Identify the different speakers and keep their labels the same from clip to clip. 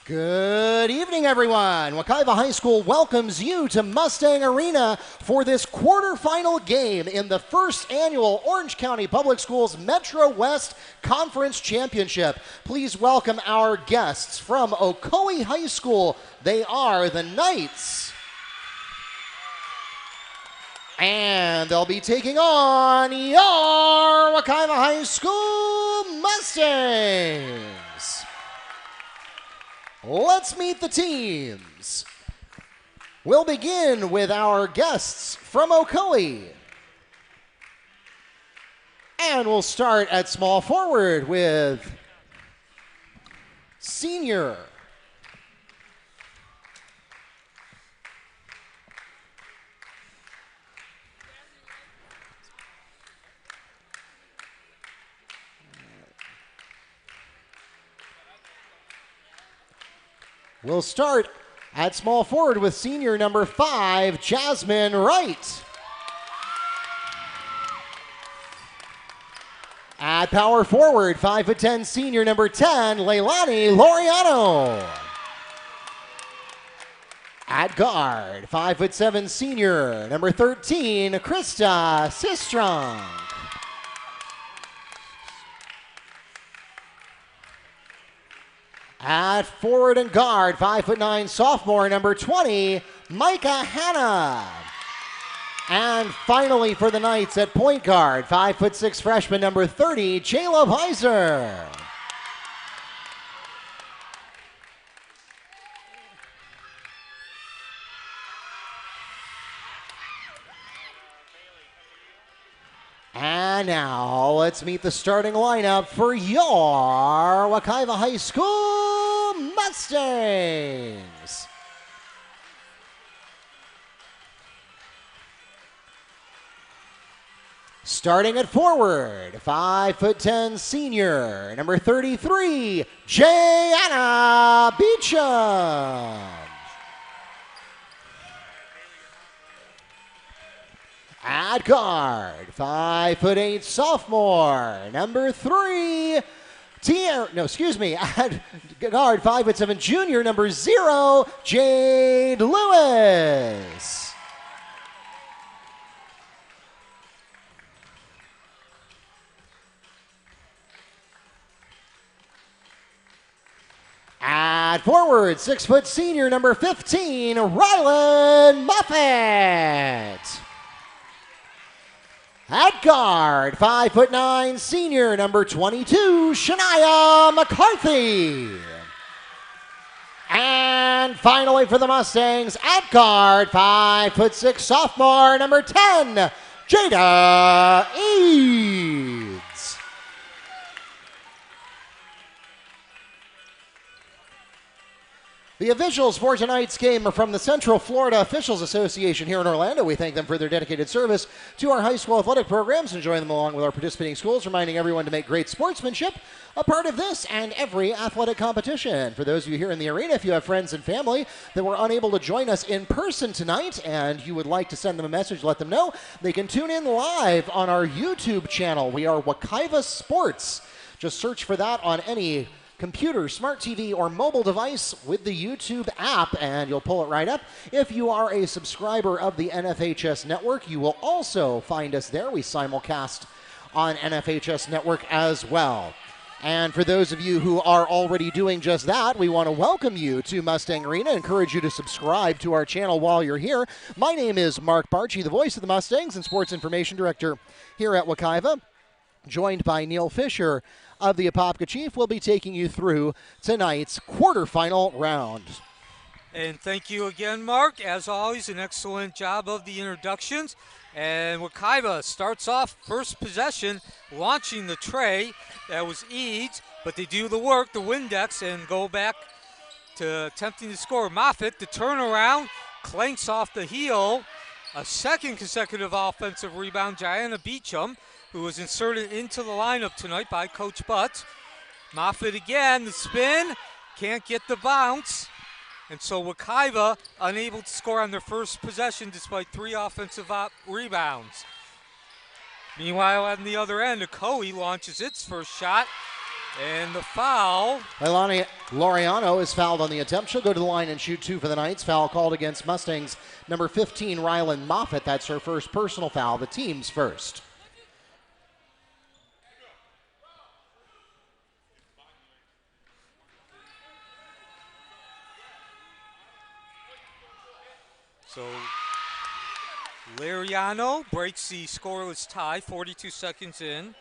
Speaker 1: Good evening, everyone. Wekiva High School welcomes you to Mustang Arena for this quarterfinal game in the first annual Orange County Public Schools Metro West Conference Championship. Please welcome our guests from Ocoee High School. They are the Knights. And they'll be taking on your Wekiva High School Mustangs. Let's meet the teams. We'll begin with our guests from Ocoee. And we'll start at small forward with senior We'll start at small forward with senior number 5, Jasmine Wright. At power forward, 5'10" senior number 10, Leilani Laureano. At guard, 5'7" senior number 13, Krista Sistrong. At forward and guard, 5'9" sophomore, number 20, Micah Hanna. And finally for the Knights at point guard, 5'6" freshman, number 30, Jayla Weiser. And now let's meet the starting lineup for your Wekiva High School Mustangs. Starting at forward, 5'10" senior, number 33, Jayana Beecham. At guard, 5'8" sophomore, number 3, at guard, 5'7" junior, number 0, Jade Lewis. At forward, 6' senior, number 15, Rylan Muffett. At guard, 5'9" senior, number 22, Shania McCarthy. And finally for the Mustangs, at guard, 5'6" sophomore, number 10, Jada Eads. The officials for tonight's game are from the Central Florida Officials Association here in Orlando. We thank them for their dedicated service to our high school athletic programs and join them along with our participating schools, reminding everyone to make great sportsmanship a part of this and every athletic competition. For those of you here in the arena, if you have friends and family that were unable to join us in person tonight and you would like to send them a message, let them know, they can tune in live on our YouTube channel. We are Wekiva Sports. Just search for that on any computer, smart TV, or mobile device with the YouTube app, and you'll pull it right up. If you are a subscriber of the NFHS Network, you will also find us there. We simulcast on NFHS Network as well. And for those of you who are already doing just that, we want to welcome you to Mustang Arena, encourage you to subscribe to our channel while you're here. My name is Mark Barchi, the voice of the Mustangs and Sports Information Director here at Wekiva, joined by Neil Fisher of the Apopka Chief. Will be taking you through tonight's quarterfinal round.
Speaker 2: And thank you again, Mark. As always, an excellent job of the introductions. And Wekiva starts off first possession, launching the tray. That was Eads, but they do the work, the Windex, and go back to attempting to score. Moffitt, the turnaround, clanks off the heel. A second consecutive offensive rebound, Jayana Beecham, who was inserted into the lineup tonight by Coach Butts. Moffitt again, the spin, can't get the bounce. And so Wekiva unable to score on their first possession despite 3 offensive rebounds. Meanwhile, on the other end, Ocoee launches its first shot. And the foul.
Speaker 1: Leilani Laureano is fouled on the attempt. She'll go to the line and shoot 2 for the Knights. Foul called against Mustangs number 15, Rylan Moffitt. That's her first personal foul, the team's first.
Speaker 2: So Laureano breaks the scoreless tie, 42 seconds in.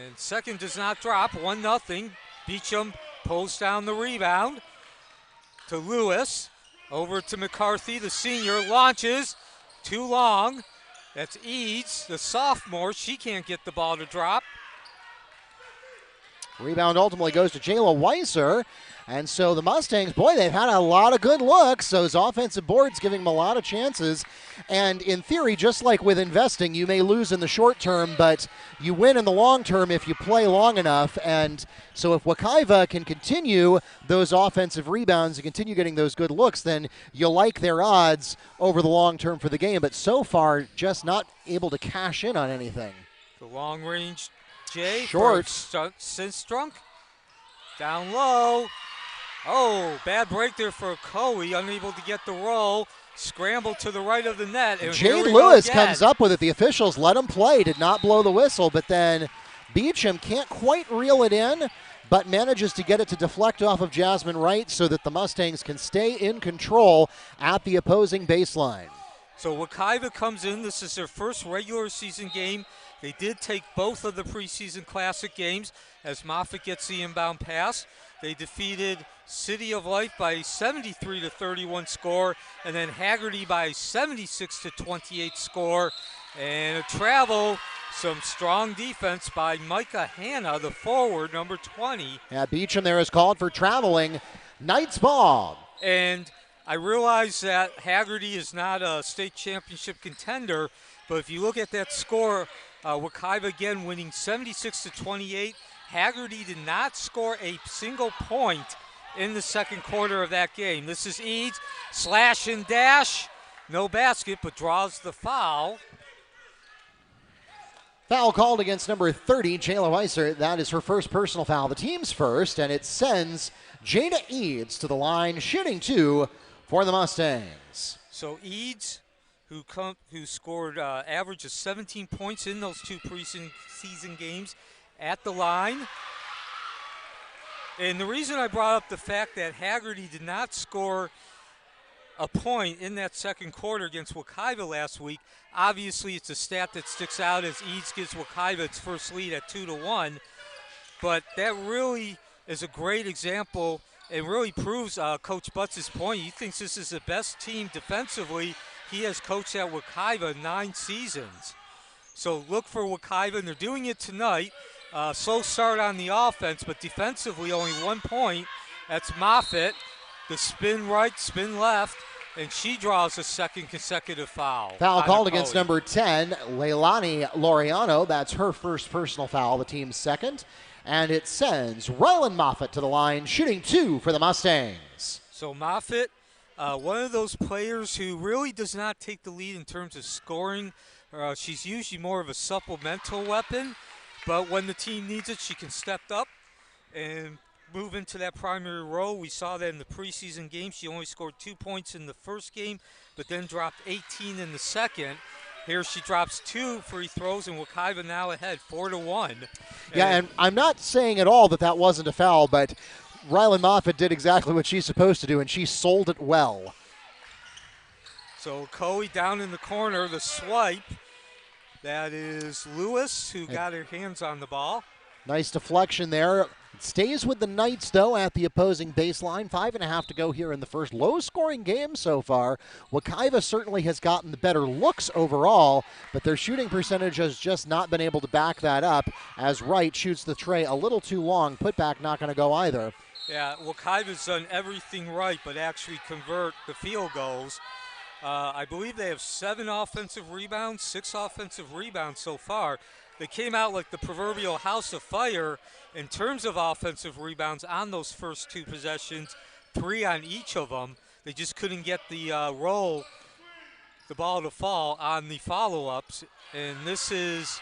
Speaker 2: And second does not drop, 1-0. Beecham pulls down the rebound to Lewis. Over to McCarthy, the senior, launches. Too long. That's Eads, the sophomore. She can't get the ball to drop.
Speaker 1: Rebound ultimately goes to Jayla Weiser. And so the Mustangs, boy, they've had a lot of good looks. Those offensive boards giving them a lot of chances. And in theory, just like with investing, you may lose in the short term, but you win in the long term if you play long enough. And so if Wekiva can continue those offensive rebounds and continue getting those good looks, then you'll like their odds over the long term for the game. But so far, just not able to cash in on anything.
Speaker 2: The long range Jay.
Speaker 1: Short.
Speaker 2: Sinstrunk. Down low. Oh, bad break there for Ocoee, unable to get the roll. Scramble to the right of the net. And
Speaker 1: Jade Lewis comes up with it. The officials let him play, did not blow the whistle, but then Beecham can't quite reel it in, but manages to get it to deflect off of Jasmine Wright so that the Mustangs can stay in control at the opposing baseline.
Speaker 2: So Wekiva comes in. This is their first regular season game. They did take both of the preseason classic games as Moffitt gets the inbound pass. They defeated City of Life by 73-31 score, and then Haggerty by 76-28 score. And a travel, some strong defense by Micah Hanna, the forward, number 20.
Speaker 1: Yeah, Beecham there is called for traveling. Knights ball.
Speaker 2: And I realize that Haggerty is not a state championship contender, but if you look at that score, Wekiva again winning 76-28. Haggerty did not score a single point in the second quarter of that game. This is Eads, slash and dash. No basket, but draws the foul.
Speaker 1: Foul called against number 30, Jayla Weiser. That is her first personal foul, the team's first, and it sends Jada Eads to the line, shooting 2 for the Mustangs.
Speaker 2: So Eads, who scored average of 17 points in those 2 preseason games, at the line. And the reason I brought up the fact that Haggerty did not score a point in that second quarter against Wekiva last week, obviously it's a stat that sticks out as Eads gives Wekiva its first lead at 2-1. But that really is a great example and really proves Coach Butts' point. He thinks this is the best team defensively he has coached at Wekiva 9 seasons. So look for Wekiva, and they're doing it tonight. Slow start on the offense, but defensively only 1 point. That's Moffitt. The spin right, spin left, and she draws a second consecutive foul.
Speaker 1: Foul called against number 10, Leilani Laureano. That's her first personal foul, the team's second. And it sends Rylan Moffitt to the line, shooting 2 for the Mustangs.
Speaker 2: So Moffitt, one of those players who really does not take the lead in terms of scoring. She's usually more of a supplemental weapon. But when the team needs it, she can step up and move into that primary role. We saw that in the preseason game. She only scored 2 points in the first game, but then dropped 18 in the second. Here she drops 2 free throws, and Wekiva now ahead, 4-1.
Speaker 1: Yeah, and I'm not saying at all that that wasn't a foul, but Rylan Moffitt did exactly what she's supposed to do, and she sold it well.
Speaker 2: So Ocoee down in the corner, the swipe. That is Lewis, who got her hands on the ball.
Speaker 1: Nice deflection there. It stays with the Knights, though, at the opposing baseline. 5.5 to go here in the first. Low-scoring game so far. Wekiva certainly has gotten the better looks overall, but their shooting percentage has just not been able to back that up as Wright shoots the tray a little too long. Putback not going to go either.
Speaker 2: Yeah, Wekiva's done everything right, but actually convert the field goals. I believe they have 7 offensive rebounds, 6 offensive rebounds so far. They came out like the proverbial house of fire in terms of offensive rebounds on those first 2 possessions, 3 on each of them. They just couldn't get the roll the ball to fall on the follow-ups. And this is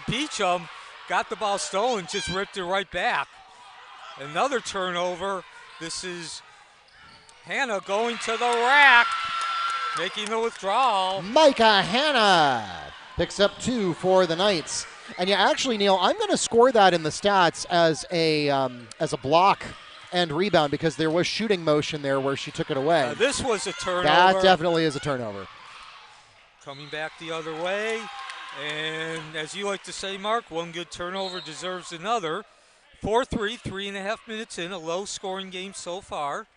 Speaker 2: Beecham, got the ball stolen, just ripped it right back. Another turnover. This is Hannah going to the rack, making the withdrawal.
Speaker 1: Micah Hannah picks up 2 for the Knights. And yeah, actually, Neil, I'm going to score that in the stats as a block and rebound because there was shooting motion there where she took it away.
Speaker 2: This was a turnover.
Speaker 1: That definitely is a turnover.
Speaker 2: Coming back the other way. And as you like to say, Mark, one good turnover deserves another. 4-3, 3.5 minutes in, a low-scoring game so far.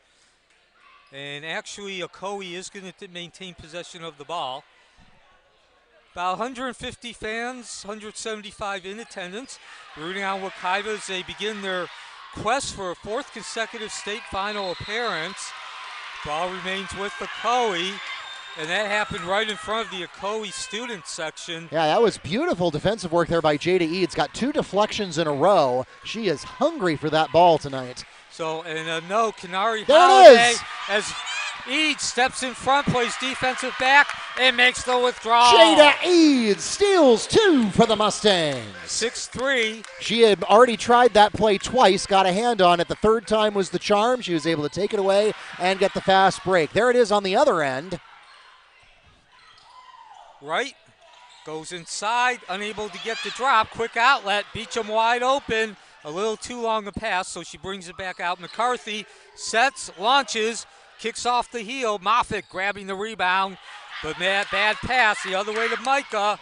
Speaker 2: And actually, Ocoee is going to maintain possession of the ball. About 150 fans, 175 in attendance, rooting on Wekiva as they begin their quest for a 4th consecutive state final appearance. Ball remains with Ocoee, and that happened right in front of the Ocoee student section.
Speaker 1: Yeah, that was beautiful defensive work there by Jada Eads. Got 2 deflections in a row. She is hungry for that ball tonight.
Speaker 2: So, and no, Canary
Speaker 1: there
Speaker 2: Holiday,
Speaker 1: it is.
Speaker 2: As Eads steps in front, plays defensive back, and makes the withdrawal.
Speaker 1: Jada Eads steals 2 for the Mustangs.
Speaker 2: 6-3.
Speaker 1: She had already tried that play twice, got a hand on it. The third time was the charm. She was able to take it away and get the fast break. There it is on the other end.
Speaker 2: Right, goes inside, unable to get the drop. Quick outlet, Beecham wide open. A little too long a pass, so she brings it back out. McCarthy sets, launches, kicks off the heel. Moffitt grabbing the rebound, but bad pass the other way to Micah,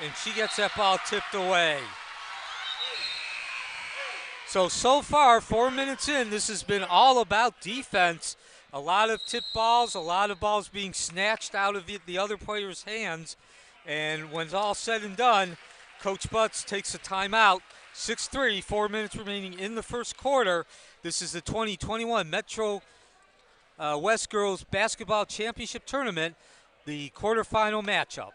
Speaker 2: and she gets that ball tipped away. So far, 4 minutes in, this has been all about defense. A lot of tip balls, a lot of balls being snatched out of the other player's hands. And when it's all said and done, Coach Butts takes a timeout. 6-3, 4 minutes remaining in the first quarter. This is the 2021 Metro West Girls Basketball Championship Tournament, the quarterfinal matchup.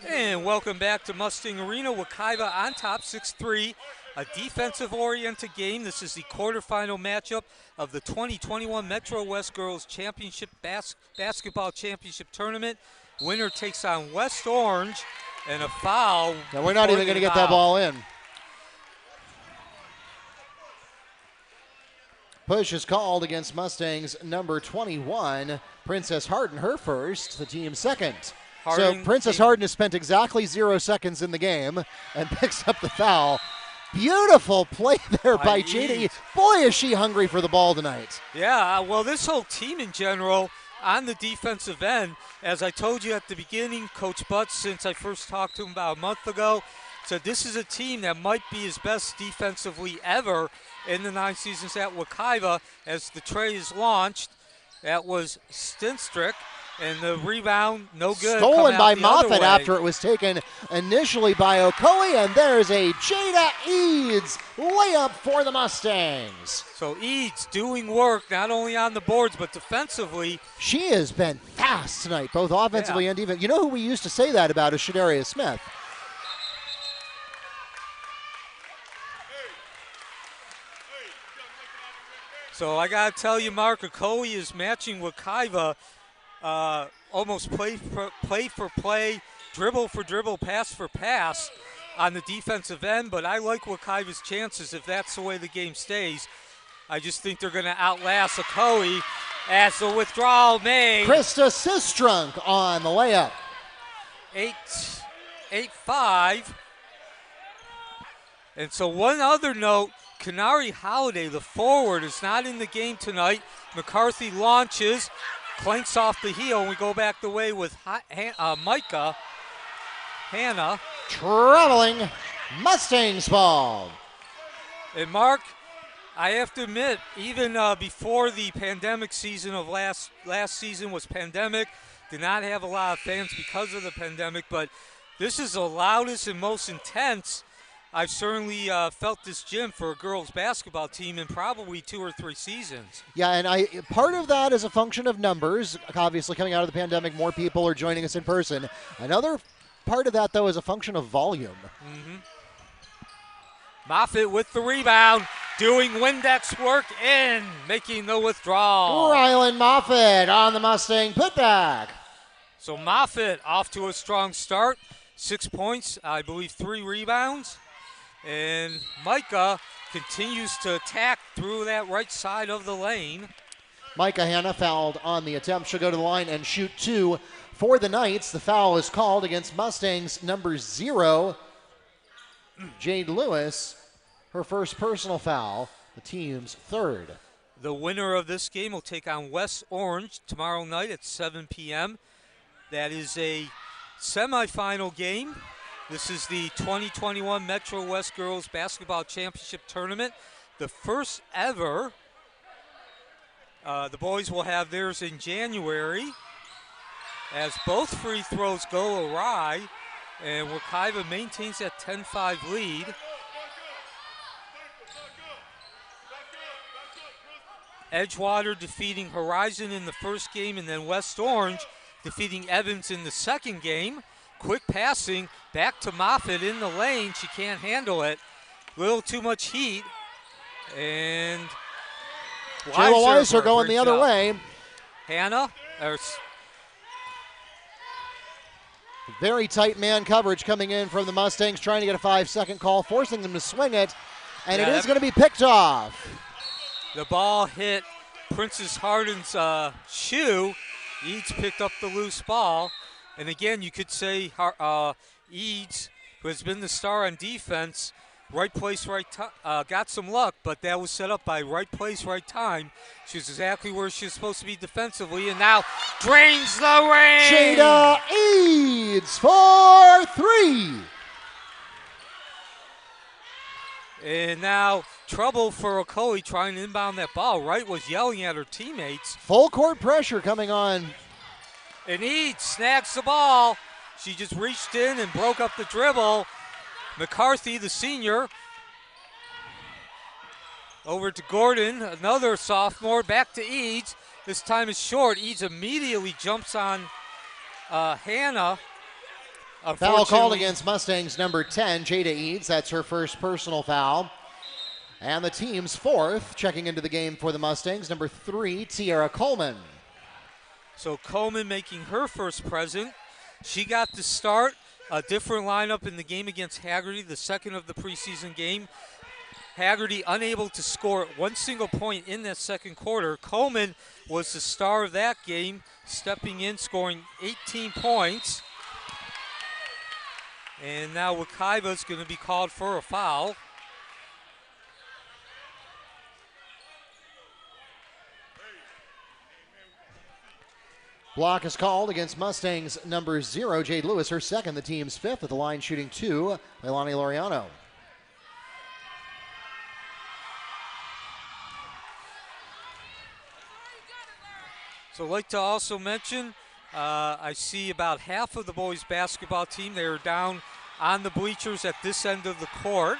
Speaker 2: And welcome back to Mustang Arena. Wekiva on top, 6-3. A defensive-oriented game. This is the quarterfinal matchup of the 2021 Metro West Girls Championship Basketball Championship Tournament. Winner takes on West Orange, and a foul.
Speaker 1: Now we're not even going to get that ball in. Push is called against Mustangs number 21, Princess Harden, her first, the team's second. So Princess Harden has spent exactly 0 seconds in the game and picks up the foul. Beautiful play there by JD. Boy, is she hungry for the ball tonight.
Speaker 2: Yeah, well, this whole team in general on the defensive end, as I told you at the beginning, Coach Butts, since I first talked to him about a month ago, said this is a team that might be his best defensively ever in the 9 seasons at Wekiva. As the tray is launched, that was Stenstrick. And the rebound, no good.
Speaker 1: Stolen by Moffitt after it was taken initially by Ocoee, and there's a Jada Eads layup for the Mustangs.
Speaker 2: So Eads doing work not only on the boards but defensively.
Speaker 1: She has been fast tonight, both offensively and defensively. You know who we used to say that about is Shadaria Smith.
Speaker 2: So I got to tell you, Mark, Ocoee is matching Wekiva. Almost play for play, dribble for dribble, pass for pass on the defensive end, but I like Wekiva's chances if that's the way the game stays. I just think they're going to outlast Ocoee as the withdrawal made.
Speaker 1: Krista Sistrunk on the layup.
Speaker 2: 8-5. And so one other note, Canary Holiday, the forward, is not in the game tonight. McCarthy launches, clanks off the heel, and we go back the way with Micah. Hannah.
Speaker 1: Traveling Mustangs ball.
Speaker 2: And Mark, I have to admit, even before the pandemic season of last season was pandemic, did not have a lot of fans because of the pandemic, but this is the loudest and most intense I've certainly felt this gym for a girls basketball team in probably 2 or 3 seasons.
Speaker 1: Yeah, and part of that is a function of numbers. Obviously, coming out of the pandemic, more people are joining us in person. Another part of that, though, is a function of volume.
Speaker 2: Mm-hmm. Moffitt with the rebound, doing Windex work in, making the withdrawal.
Speaker 1: Rylan Moffitt on the Mustang putback.
Speaker 2: So Moffitt off to a strong start. 6 points, I believe 3 rebounds. And Micah continues to attack through that right side of the lane.
Speaker 1: Micah Hanna fouled on the attempt. She'll go to the line and shoot 2 for the Knights. The foul is called against Mustangs number 0, Jade Lewis. Her first personal foul, the team's 3rd.
Speaker 2: The winner of this game will take on West Orange tomorrow night at 7 p.m. That is a semifinal game. This is the 2021 Metro West Girls Basketball Championship Tournament, the first ever. The boys will have theirs in January as both free throws go awry, and Wekiva maintains that 10-5 lead. Edgewater defeating Horizon in the first game, and then West Orange defeating Evans in the second game. Quick passing back to Moffitt in the lane. She can't handle it. Little too much heat. And
Speaker 1: Jayla Weiser going the other way.
Speaker 2: Hannah.
Speaker 1: Very tight man coverage coming in from the Mustangs, trying to get a 5-second call, forcing them to swing it. And it is going to be picked off.
Speaker 2: The ball hit Princess Harden's shoe. Eads picked up the loose ball. And again, you could say Eads, who has been the star on defense, right place, right time, got some luck, but that was set up by right place, right time. She was exactly where she was supposed to be defensively, and now drains the ring.
Speaker 1: Jada Eads for 3.
Speaker 2: And now trouble for Ocoee trying to inbound that ball. Wright was yelling at her teammates.
Speaker 1: Full court pressure coming on.
Speaker 2: And Eads snags the ball. She just reached in and broke up the dribble. McCarthy, the senior, over to Gordon, another sophomore, back to Eads. This time is short. Eads immediately jumps on Hannah.
Speaker 1: Foul called against Mustangs number 10, Jada Eads. That's her first personal foul. And the team's 4th, checking into the game for the Mustangs, number 3, Tiara Coleman.
Speaker 2: So Coleman making her first present. She got to start a different lineup in the game against Haggerty, the second of the preseason game. Haggerty unable to score 1 single point in that second quarter. Coleman was the star of that game, stepping in, scoring 18 points. And now Wekiva is going to be called for a foul.
Speaker 1: Block is called against Mustangs number 0, Jade Lewis, her second, the team's 5th, at the line shooting 2, Leilani Laureano.
Speaker 2: So I'd like to also mention, I see about half of the boys basketball team, they are down on the bleachers at this end of the court.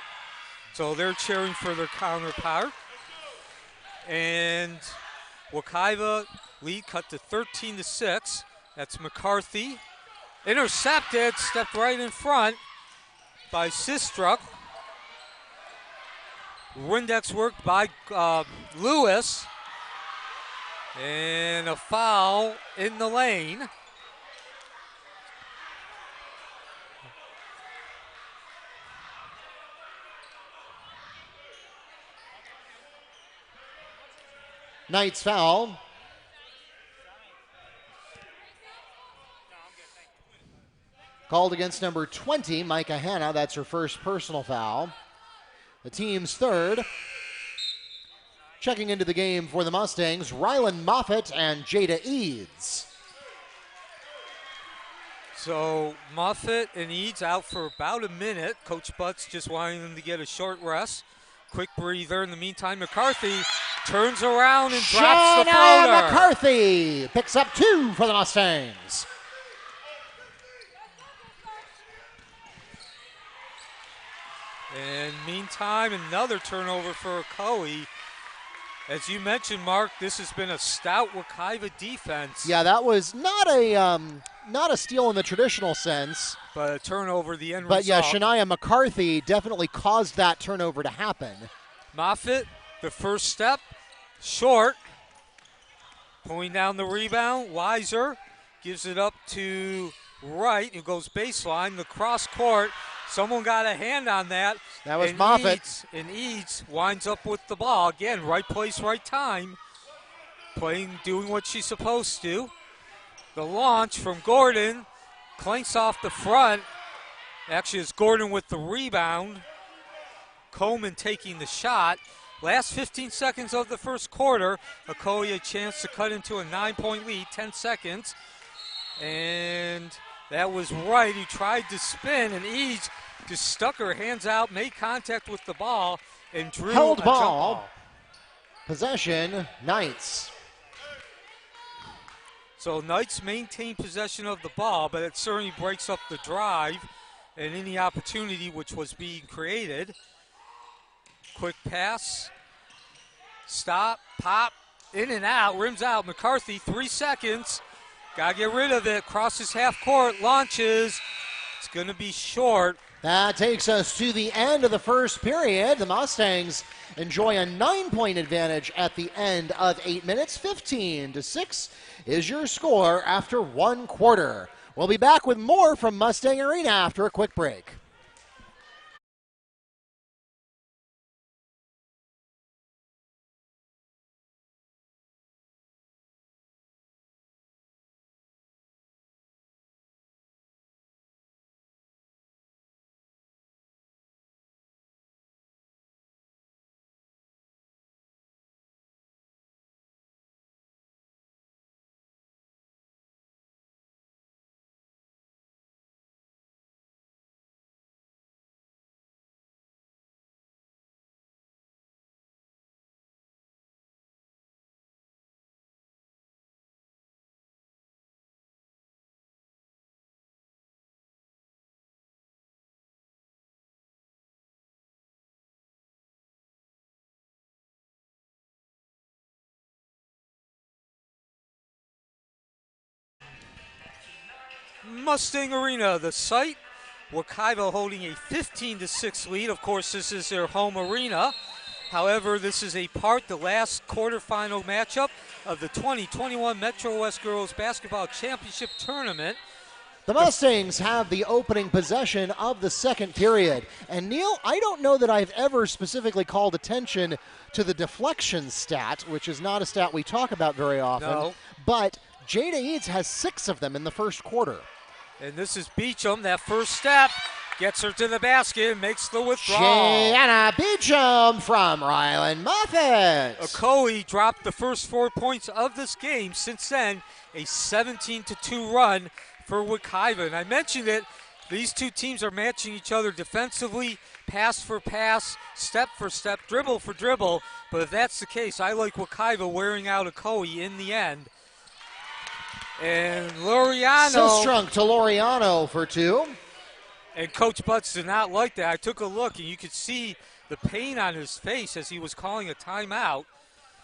Speaker 2: So they're cheering for their counterpart. And Wekiva lead cut to 13-6. That's McCarthy. Intercepted, stepped right in front by Sistrup. Windex worked by Lewis. And a foul in the lane.
Speaker 1: Knight's foul. Called against number 20, Micah Hanna. That's her first personal foul. The team's 3rd. Checking into the game for the Mustangs, Rylan Moffitt and Jada Eads.
Speaker 2: So Moffitt and Eads out for about a minute. Coach Butts just wanting them to get a short rest. Quick breather. In the meantime, McCarthy turns around and drops the
Speaker 1: Shania
Speaker 2: floater.
Speaker 1: McCarthy picks up 2 for the Mustangs.
Speaker 2: And meantime, another turnover for Ocoee. As you mentioned, Mark, this has been a stout Wekiva defense.
Speaker 1: Yeah, that was not a steal in the traditional sense.
Speaker 2: But a turnover, the end
Speaker 1: But
Speaker 2: result.
Speaker 1: yeah, Shania McCarthy definitely caused that turnover to happen.
Speaker 2: Moffitt, the first step, short. Pulling down the rebound, Weiser gives it up to Wright, who goes baseline, the cross court. Someone got a hand on that.
Speaker 1: That was Moffitt.
Speaker 2: Eads winds up with the ball. Again, right place, right time. Doing what she's supposed to. The launch from Gordon. Clanks off the front. Actually, it's Gordon with the rebound. Coleman taking the shot. Last 15 seconds of the first quarter. Ocoee a chance to cut into a 9-point lead, 10 seconds. And that was Wright who tried to spin, and Eads just stuck her hands out, made contact with the ball, and drew
Speaker 1: Held
Speaker 2: a
Speaker 1: ball.
Speaker 2: jump ball.
Speaker 1: Possession, Knights.
Speaker 2: So Knights maintain possession of the ball, but it certainly breaks up the drive and any opportunity which was being created. Quick pass. Stop, pop, in and out, rims out. McCarthy, 3 seconds. Got to get rid of it. Crosses half court, launches. It's going to be short.
Speaker 1: That takes us to the end of the first period. The Mustangs enjoy a 9-point advantage at the end of 8 minutes. 15-6 is your score after 1 quarter. We'll be back with more from Mustang Arena after a quick break.
Speaker 2: Mustang Arena, the site. Wekiva holding a 15-6 lead. Of course, this is their home arena. However, this is the last quarterfinal matchup of the 2021 Metro West Girls Basketball Championship Tournament.
Speaker 1: The Mustangs have the opening possession of the second period. And Neil, I don't know that I've ever specifically called attention to the deflection stat, which is not a stat we talk about very often.
Speaker 2: No.
Speaker 1: But Jada Eads has 6 of them in the first quarter.
Speaker 2: And this is Beecham. That first step gets her to the basket and makes the withdrawal.
Speaker 1: Shanna Beecham from Ryland Muffet.
Speaker 2: Ocoee dropped the first 4 points of this game. Since then, a 17-2 run for Wekiva. And I mentioned it, these two teams are matching each other defensively, pass for pass, step for step, dribble for dribble. But if that's the case, I like Wekiva wearing out Ocoee in the end. And Laureano.
Speaker 1: Sistrunk to Laureano for 2.
Speaker 2: And Coach Butts did not like that. I took a look, and you could see the pain on his face as he was calling a timeout.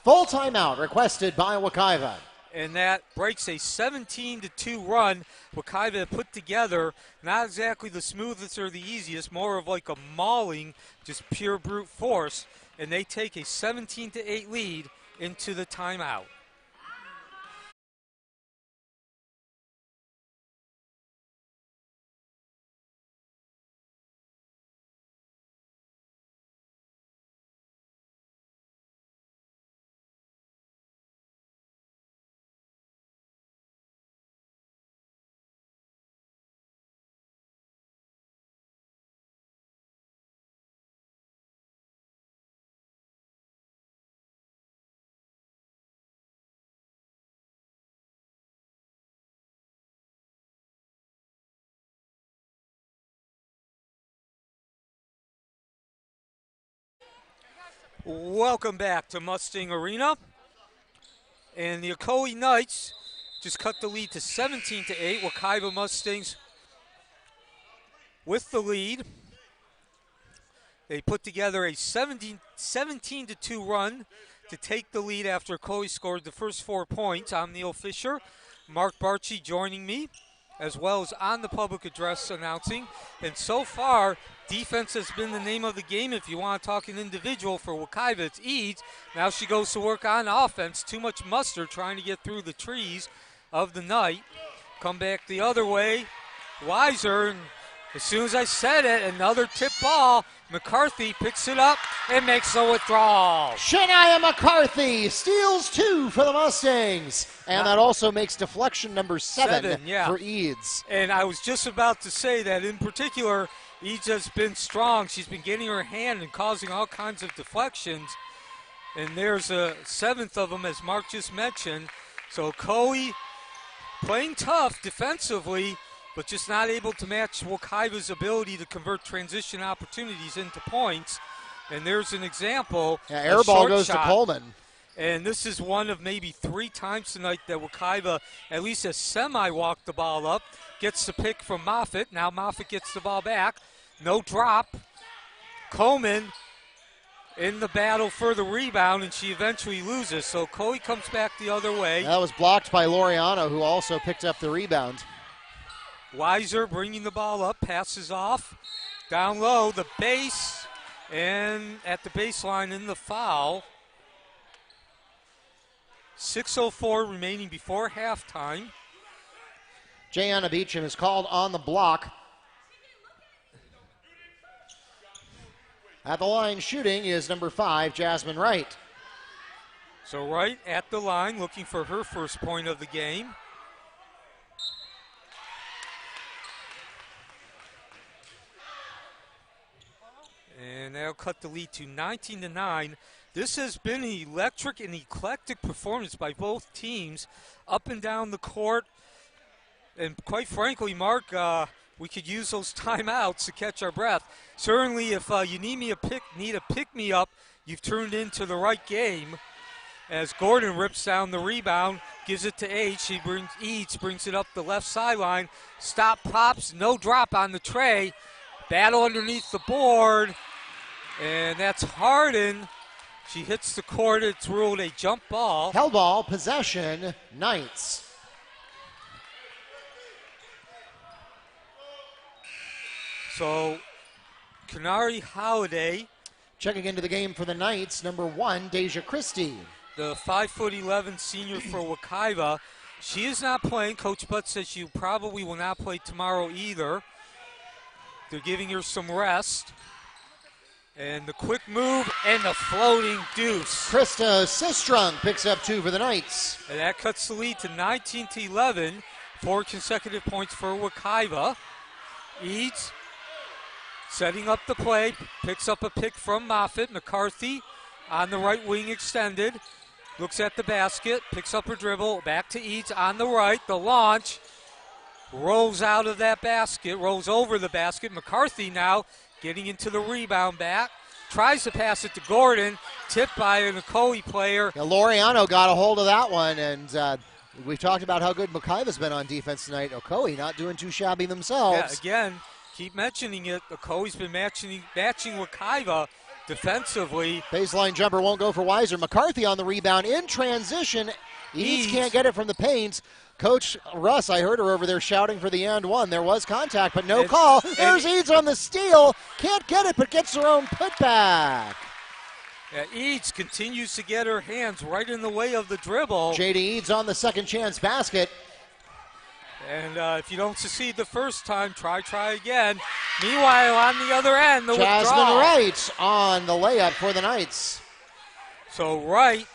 Speaker 1: Full timeout requested by Wekiva.
Speaker 2: And that breaks a 17-2 run. Wekiva put together not exactly the smoothest or the easiest, more of like a mauling, just pure brute force. And they take a 17-8 lead into the timeout. Welcome back to Mustang Arena. And the Ocoee Knights just cut the lead to 17-8. Wekiva Mustangs with the lead. They put together a 17-2 run to take the lead after Ocoee scored the first 4 points. I'm Neil Fisher. Mark Barchi joining me, as well as on the public address announcing. And so far, defense has been the name of the game. If you want to talk an individual for Wekiva, it's Eads. Now she goes to work on offense. Too much mustard trying to get through the trees of the night. Come back the other way. Weiser, and as soon as I said it, another tip ball. McCarthy picks it up and makes the withdrawal.
Speaker 1: Shania McCarthy steals 2 for the Mustangs. And that also makes deflection number 7 for Eads.
Speaker 2: And I was just about to say that in particular, Eads has been strong. She's been getting her hand and causing all kinds of deflections. And there's a 7th of them, as Mark just mentioned. So Ocoee playing tough defensively, but just not able to match Wekiva's ability to convert transition opportunities into points. And there's an example.
Speaker 1: Yeah, air ball goes to Coleman.
Speaker 2: And this is one of maybe 3 times tonight that Wekiva at least has semi-walked the ball up. Gets the pick from Moffitt. Now Moffitt gets the ball back. No drop. Coleman in the battle for the rebound, and she eventually loses. So Ocoee comes back the other way.
Speaker 1: That was blocked by Laureano, who also picked up the rebound.
Speaker 2: Weiser bringing the ball up, passes off. Down low, the base, and at the baseline in the foul. 6:04 remaining before halftime.
Speaker 1: Jayana Beecham is called on the block. At the line shooting is number 5, Jasmine Wright.
Speaker 2: So Wright at the line looking for her first point of the game. And that'll cut the lead to 19-9. This has been an electric and eclectic performance by both teams up and down the court. And quite frankly, Mark, we could use those timeouts to catch our breath. Certainly, if you need a pick-me-up, you've turned into the right game. As Gordon rips down the rebound, gives it to Eads. Eads brings it up the left sideline. Stop, pops, no drop on the tray. Battle underneath the board. And that's Harden. She hits the court. It's ruled a jump ball.
Speaker 1: Held ball, possession, Knights.
Speaker 2: So, Canary Holiday.
Speaker 1: Checking into the game for the Knights, number 1, Deja Christie.
Speaker 2: The 5'11" senior for Wekiva. She is not playing. Coach Butt says she probably will not play tomorrow either. They're giving her some rest. And the quick move and the floating deuce.
Speaker 1: Krista Sistrunk picks up 2 for the Knights.
Speaker 2: And that cuts the lead to 19-11. 4 consecutive points for Wekiva. Eads setting up the play. Picks up a pick from Moffitt. McCarthy on the right wing extended. Looks at the basket. Picks up her dribble. Back to Eads on the right. The launch. Rolls out of that basket. Rolls over the basket. McCarthy now getting into the rebound back. Tries to pass it to Gordon. Tipped by an Ocoee player.
Speaker 1: Yeah, Laureano got a hold of that one, and we've talked about how good Wekiva's been on defense tonight. Ocoee not doing too shabby themselves.
Speaker 2: Yeah, again, keep mentioning it. Ocoee's been matching Wekiva defensively.
Speaker 1: Baseline jumper won't go for Weiser. McCarthy on the rebound in transition. Eads can't get it from the paint. Coach Russ, I heard her over there shouting for the and one. There was contact, but no call. There's Eads on the steal. Can't get it, but gets her own putback.
Speaker 2: Yeah, Eads continues to get her hands right in the way of the dribble.
Speaker 1: J.D. Eads on the second chance basket.
Speaker 2: And if you don't succeed the first time, try again. Meanwhile, on the other end, the
Speaker 1: Jasmine
Speaker 2: withdrawal.
Speaker 1: Wright on the layup for the Knights.
Speaker 2: So Wright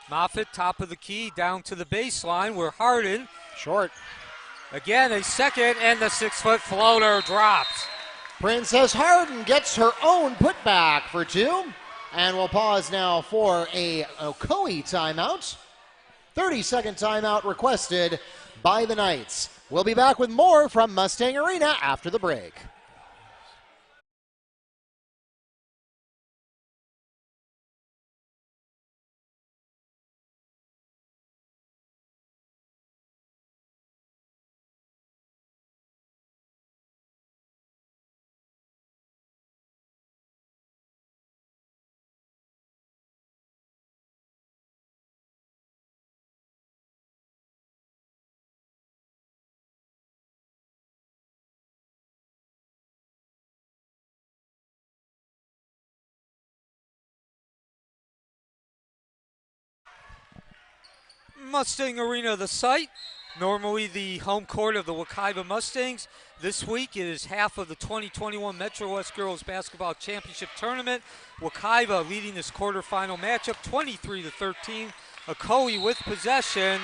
Speaker 2: Moffitt, top of the key, down to the baseline where Harden.
Speaker 1: Short.
Speaker 2: Again, a second, and the 6-foot floater drops.
Speaker 1: Princess Harden gets her own putback for 2. And we'll pause now for a Ocoee timeout. 30-second timeout requested by the Knights. We'll be back with more from Mustang Arena after the break.
Speaker 2: Mustang Arena, the site, normally the home court of the Wekiva Mustangs. This week it is half of the 2021 Metro West Girls Basketball Championship Tournament. Wekiva leading this quarterfinal matchup 23-13. Ocoee with possession.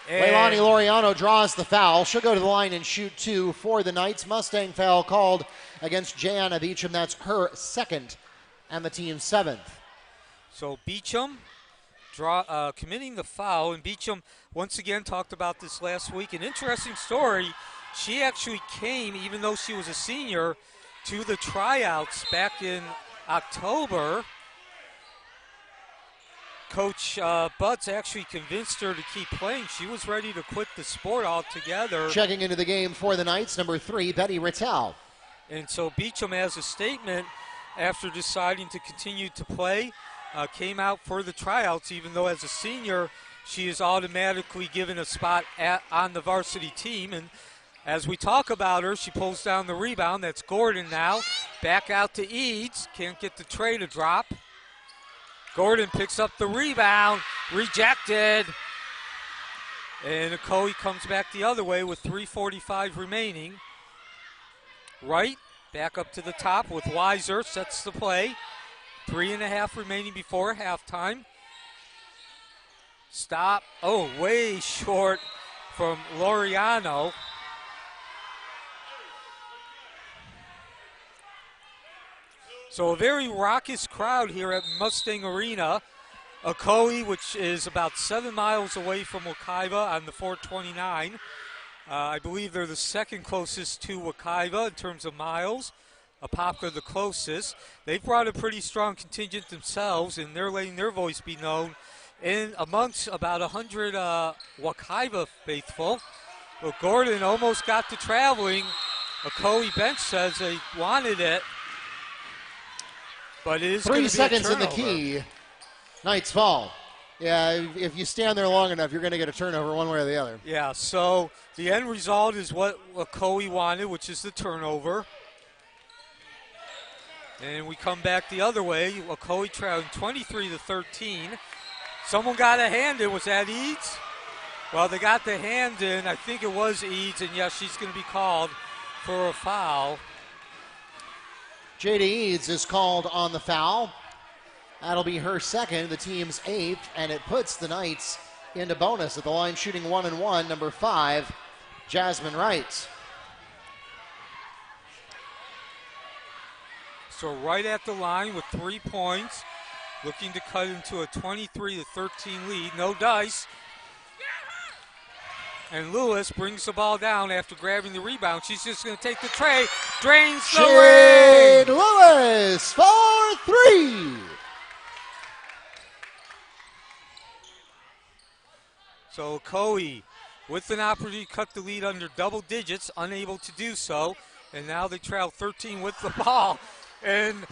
Speaker 1: Leilani Laureano draws the foul. She'll go to the line and shoot two for the Knights. Mustang foul called against Jana Beecham. That's her second and the team's seventh.
Speaker 2: So Beecham committing the foul, and Beecham once again talked about this last week. An interesting story. She actually came, even though she was a senior, to the tryouts back in October. Coach Butts actually convinced her to keep playing. She was ready to quit the sport altogether.
Speaker 1: Checking into the game for the Knights, number 3, Betty Rittel.
Speaker 2: And so Beecham has a statement after deciding to continue to play. Came out for the tryouts, even though as a senior, she is automatically given a spot on the varsity team. And as we talk about her, she pulls down the rebound. That's Gordon now. Back out to Eads. Can't get the tray to drop. Gordon picks up the rebound. Rejected. And Ocoee comes back the other way with 3:45 remaining. Wright back up to the top with Weiser. Sets the play. 3.5 remaining before halftime. Stop. Oh, way short from Laureano. So a very raucous crowd here at Mustang Arena. Ocoee, which is about 7 miles away from Wekiva on the 429. I believe they're the second closest to Wekiva in terms of miles. Apopka the closest. They've brought a pretty strong contingent themselves, and they're letting their voice be known in amongst about 100 Wekiva faithful. Well, Gordon almost got to traveling. Ocoee bench says they wanted it, but it is
Speaker 1: 3 seconds in the
Speaker 2: turnover.
Speaker 1: key. Knights fall. Yeah, if you stand there long enough, you're going to get a turnover one way or the other.
Speaker 2: Yeah, so the end result is what Ocoee wanted, which is the turnover. And we come back the other way. Ocoee trailing 23-13. Someone got a hand in. Was that Eads? Well, they got the hand in. I think it was Eads, and yes, she's going to be called for a foul.
Speaker 1: Jada Eads is called on the foul. That'll be her second, the team's 8th, and it puts the Knights into bonus at the line shooting 1-1, number 5, Jasmine Wright.
Speaker 2: So right at the line with 3 points, looking to cut into a 23-13 lead. No dice. And Lewis brings the ball down after grabbing the rebound. She's just going to take the tray, drains the
Speaker 1: Jade
Speaker 2: ring.
Speaker 1: Lewis for 3.
Speaker 2: So Ocoee with an opportunity to cut the lead under double digits, unable to do so. And now they trail 13 with the ball. And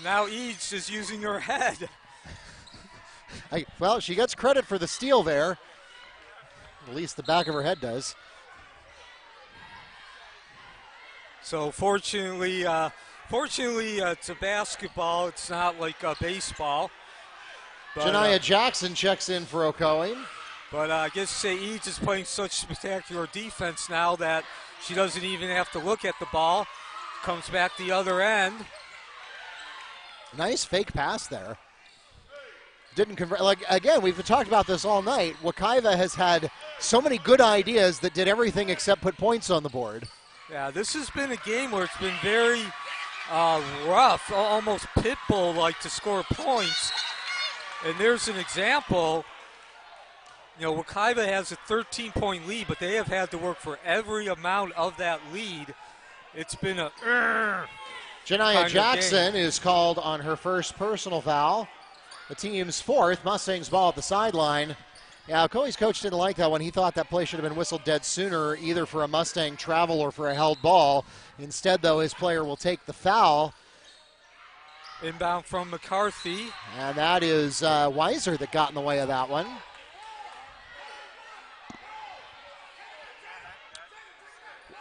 Speaker 2: now Eads is using her head.
Speaker 1: Well, she gets credit for the steal there. At least the back of her head does.
Speaker 2: So fortunately, it's a basketball. It's not like a baseball. But,
Speaker 1: Janiyah Jackson checks in for Ocoee.
Speaker 2: But I guess say Eads is playing such spectacular defense now that she doesn't even have to look at the ball. Comes back the other end.
Speaker 1: Nice fake pass there. Didn't convert. Like, again, we've talked about this all night. Wekiva has had so many good ideas that did everything except put points on the board.
Speaker 2: Yeah, this has been a game where it's been very rough, almost pit bull-like to score points. And there's an example You know, Wekiva has a 13-point lead, but they have had to work for every amount of that lead. It's been a
Speaker 1: Janiah Jackson is called on her first personal foul. The team's fourth. Mustangs ball at the sideline. Yeah, Ocoee's coach didn't like that one. He thought that play should have been whistled dead sooner, either for a Mustang travel or for a held ball. Instead, though, his player will take the foul.
Speaker 2: Inbound from McCarthy.
Speaker 1: And that is Weiser that got in the way of that one.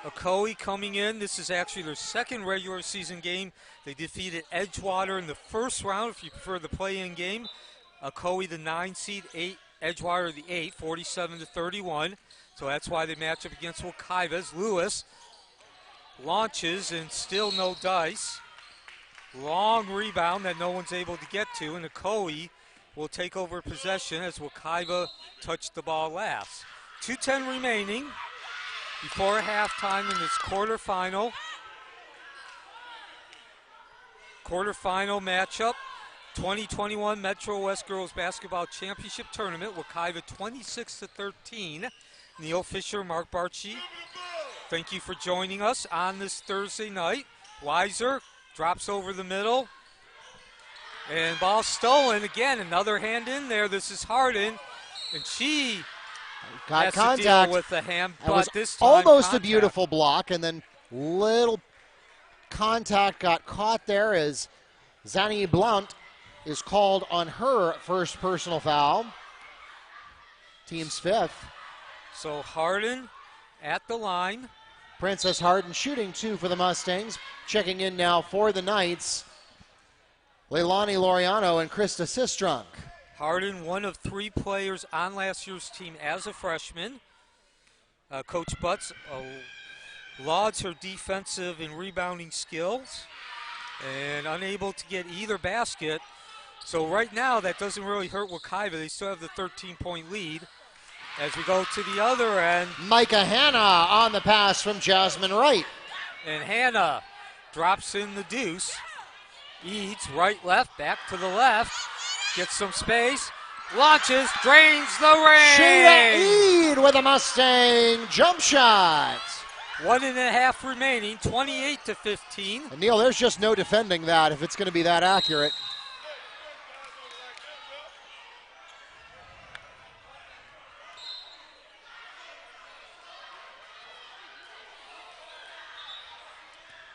Speaker 2: Ocoee coming in. This is actually their second regular season game. They defeated Edgewater in the first round, if you prefer the play-in game. Ocoee, the 9 seed, Edgewater, the 8, 47-31. So that's why they match up against Wekiva. Lewis launches and still no dice. Long rebound that no one's able to get to, and Ocoee will take over possession as Wekiva touched the ball last. 2:10 remaining before halftime in this quarterfinal. Quarterfinal matchup, 2021 Metro West Girls Basketball Championship Tournament. Wekiva 26-13. Neil Fisher, Mark Barchi, thank you for joining us on this Thursday night. Weiser drops over the middle. And ball stolen again. Another hand in there. This is Harden. And she
Speaker 1: got
Speaker 2: has
Speaker 1: contact
Speaker 2: to deal with the hand, but this time
Speaker 1: almost
Speaker 2: contact.
Speaker 1: A beautiful block, and then little contact got caught there as Zani Blount is called on her first personal foul. Team's fifth.
Speaker 2: So Harden at the line.
Speaker 1: Princess Harden shooting 2 for the Mustangs. Checking in now for the Knights, Leilani Laureano and Krista Sistrunk.
Speaker 2: Harden, one of 3 players on last year's team as a freshman. Coach Butts lauds her defensive and rebounding skills and unable to get either basket. So right now that doesn't really hurt Wekiva. They still have the 13-point lead. As we go to the other end.
Speaker 1: Micah Hanna on the pass from Jasmine Wright.
Speaker 2: And Hanna drops in the deuce. Eads right, left, back to the left. Gets some space. Launches, drains the ring.
Speaker 1: Sheeta Eid with a Mustang jump shot.
Speaker 2: 1.5 remaining, 28-15.
Speaker 1: And Neil, there's just no defending that if it's going to be that accurate.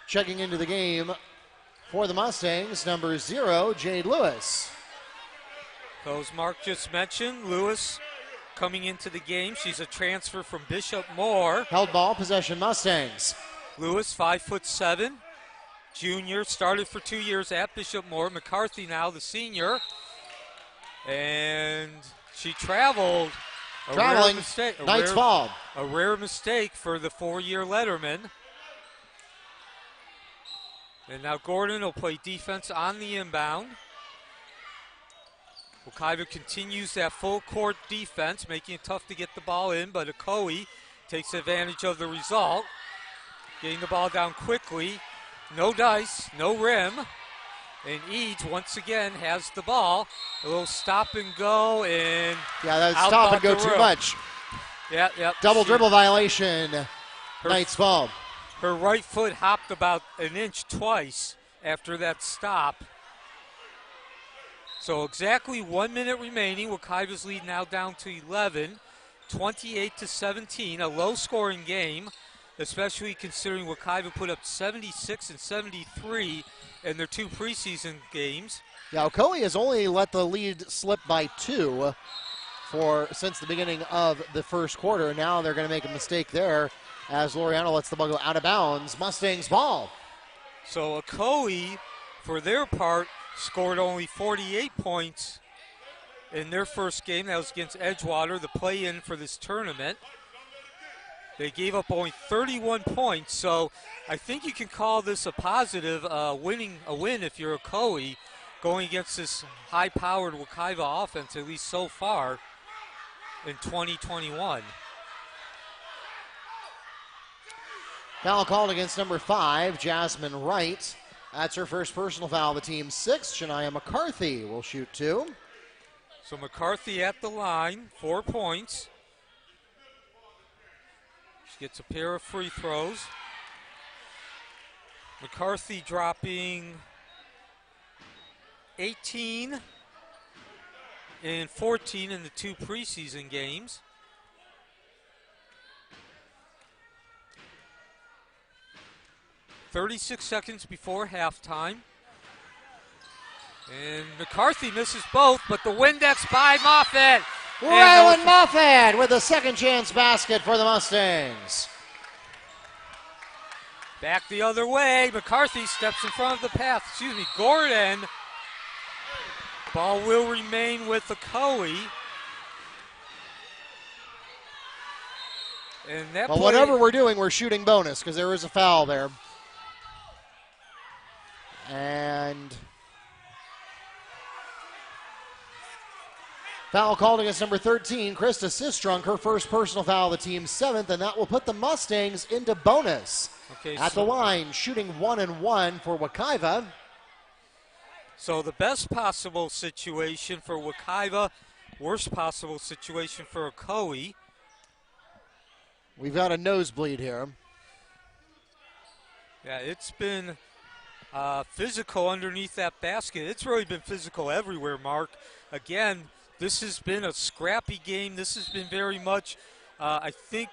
Speaker 1: Checking into the game for the Mustangs, number 0, Jade Lewis.
Speaker 2: Those Mark just mentioned, Lewis coming into the game. She's a transfer from Bishop Moore.
Speaker 1: Held ball, possession Mustangs.
Speaker 2: Lewis, 5'7", junior, started for 2 years at Bishop Moore. McCarthy now the senior. And she traveled.
Speaker 1: Traveling, Knights fall.
Speaker 2: A rare mistake for the 4-year letterman. And now Gordon will play defense on the inbound. Wekiva continues that full court defense, making it tough to get the ball in, but Ocoee takes advantage of the result. Getting the ball down quickly. No dice, no rim. And Eads once again has the ball. A little stop and go, and
Speaker 1: yeah, that's stop and go too much.
Speaker 2: Yeah.
Speaker 1: Double dribble violation. Knights fall.
Speaker 2: Her right foot hopped about an inch twice after that stop. So exactly 1 minute remaining. Wekiva's lead now down to 11, 28-17. A low-scoring game, especially considering Wekiva put up 76 and 73 in their 2 preseason games.
Speaker 1: Yeah, Ocoee has only let the lead slip by 2 since the beginning of the first quarter. Now they're going to make a mistake there as Laureano lets the ball go out of bounds. Mustangs ball.
Speaker 2: So Ocoee, for their part, scored only 48 points in their first game. That was against Edgewater, the play-in for this tournament. They gave up only 31 points, so I think you can call this a positive a win if you're Ocoee, going against this high-powered Wekiva offense, at least so far in 2021.
Speaker 1: Foul called against number 5, Jasmine Wright. That's her first personal foul. The team's 6th. Shania McCarthy will shoot 2.
Speaker 2: So McCarthy at the line, 4 points. She gets a pair of free throws. McCarthy dropping 18 and 14 in the 2 preseason games. .36 seconds before halftime. And McCarthy misses both, but the Windex by Moffitt.
Speaker 1: Rylan Moffitt with a second chance basket for the Mustangs.
Speaker 2: Back the other way. McCarthy steps in front of the path. Gordon. Ball will remain with Ocoee. And that
Speaker 1: well, whatever we're doing, we're shooting bonus because there is a foul there. And foul called against number 13, Krista Sistrunk, her first personal foul, the team's 7th, and that will put the Mustangs into bonus. At the line, shooting 1-1 for Wekiva.
Speaker 2: So the best possible situation for Wekiva, worst possible situation for Ocoee.
Speaker 1: We've got a nosebleed here.
Speaker 2: Yeah, it's been physical underneath that basket. It's really been physical everywhere, Mark. Again, this has been a scrappy game. This has been very much, I think,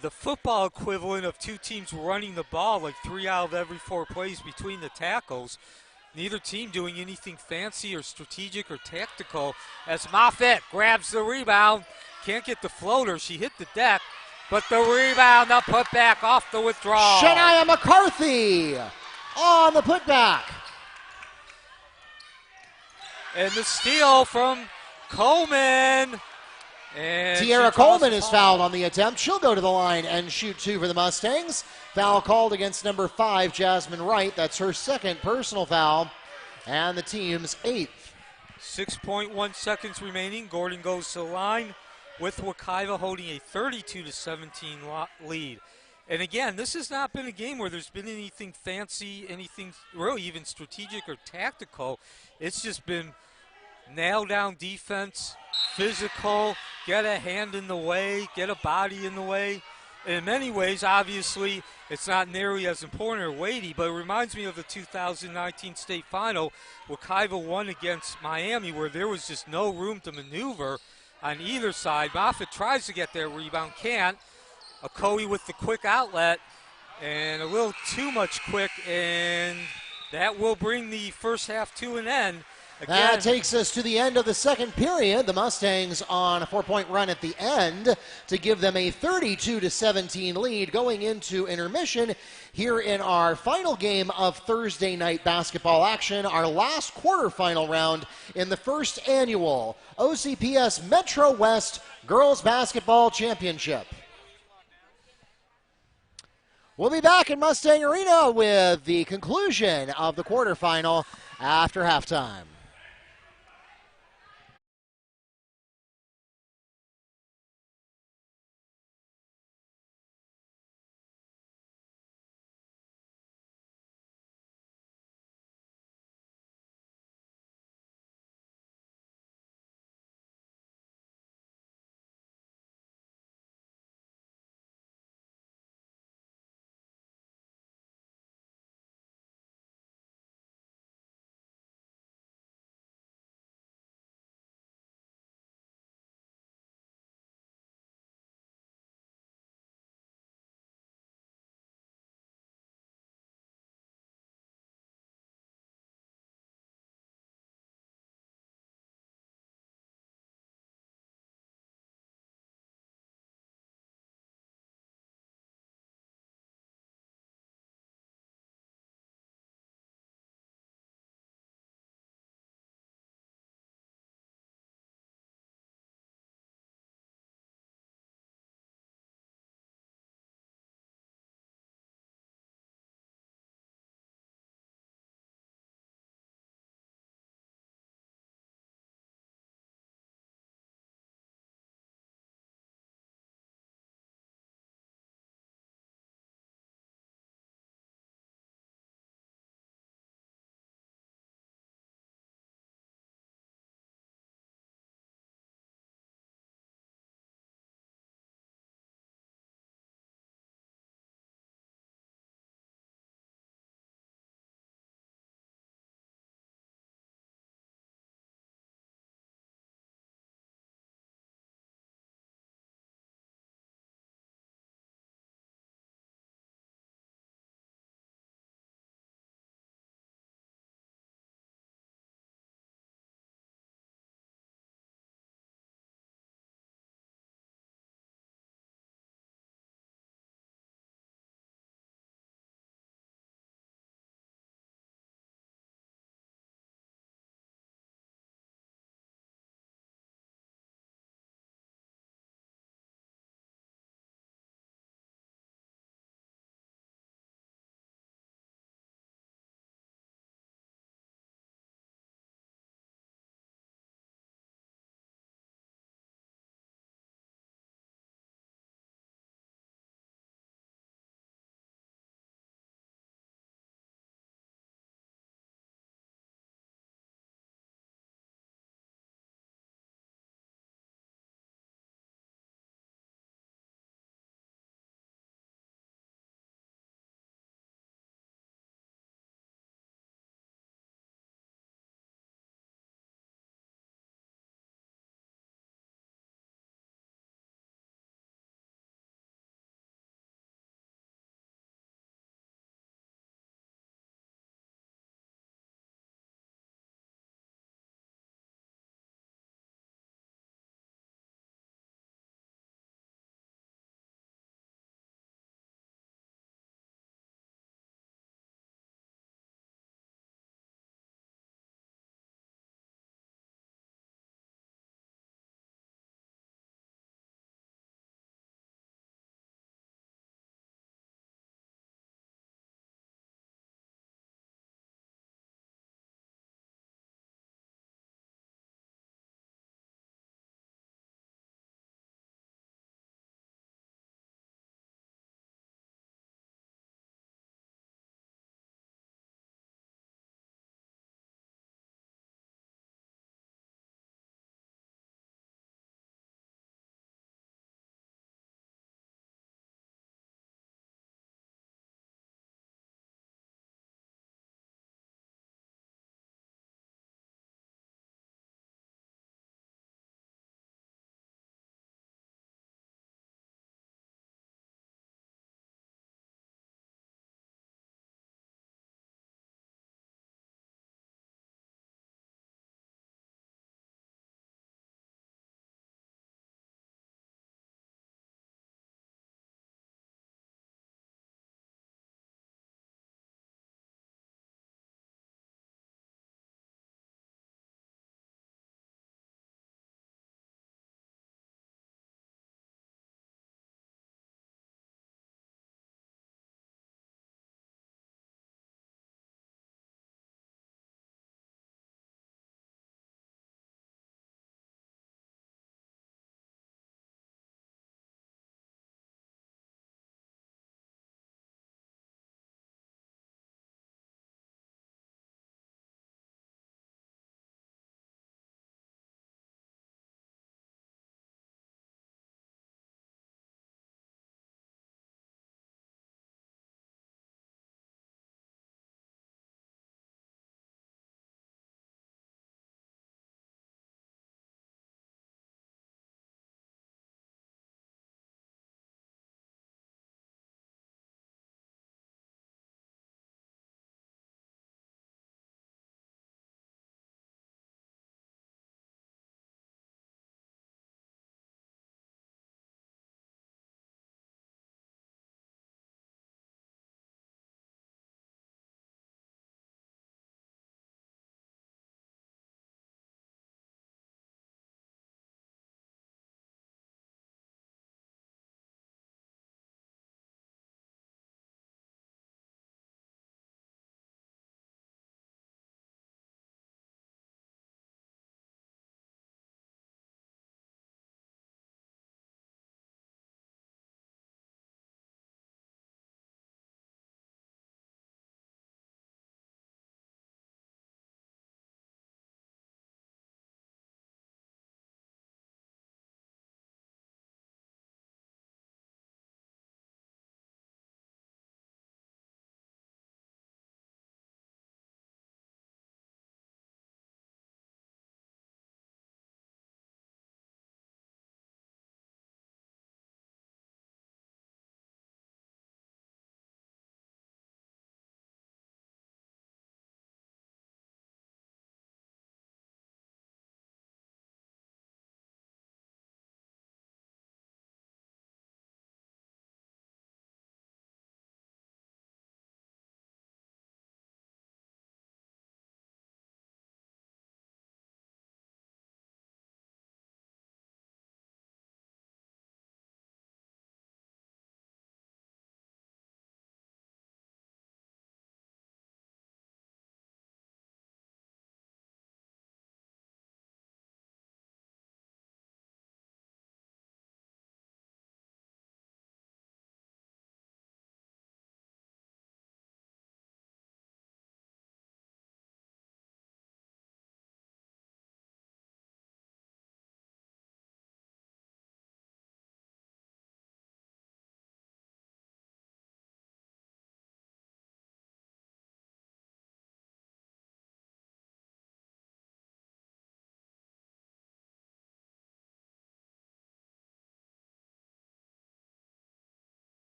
Speaker 2: the football equivalent of 2 teams running the ball like 3 out of every 4 plays between the tackles. Neither team doing anything fancy or strategic or tactical as Moffitt grabs the rebound. Can't get the floater. She hit the deck, but the rebound, the putback off the withdrawal.
Speaker 1: Shania McCarthy on the putback.
Speaker 2: And the steal from Coleman. And
Speaker 1: Tiara Coleman is fouled on the attempt. She'll go to the line and shoot 2 for the Mustangs. Foul called against number 5, Jasmine Wright. That's her second personal foul and the team's 8th.
Speaker 2: 6.1 seconds remaining. Gordon goes to the line with Wekiva holding a 32-17 lead. And again, this has not been a game where there's been anything fancy, anything really even strategic or tactical. It's just been nail down defense, physical, get a hand in the way, get a body in the way. And in many ways, obviously, it's not nearly as important or weighty, but it reminds me of the 2019 state final. Wekiva won against Miami where there was just no room to maneuver on either side. Moffitt tries to get their rebound, can't. Ocoee with the quick outlet and a little too much quick, and that will bring the first half to an end. Again,
Speaker 1: that takes us to the end of the second period. The Mustangs on a 4-point run at the end to give them a 32-17 lead going into intermission here in our final game of Thursday night basketball action, our last quarterfinal round in the first annual OCPS Metro West Girls Basketball Championship. We'll be back in Mustang Arena with the conclusion of the quarterfinal after halftime.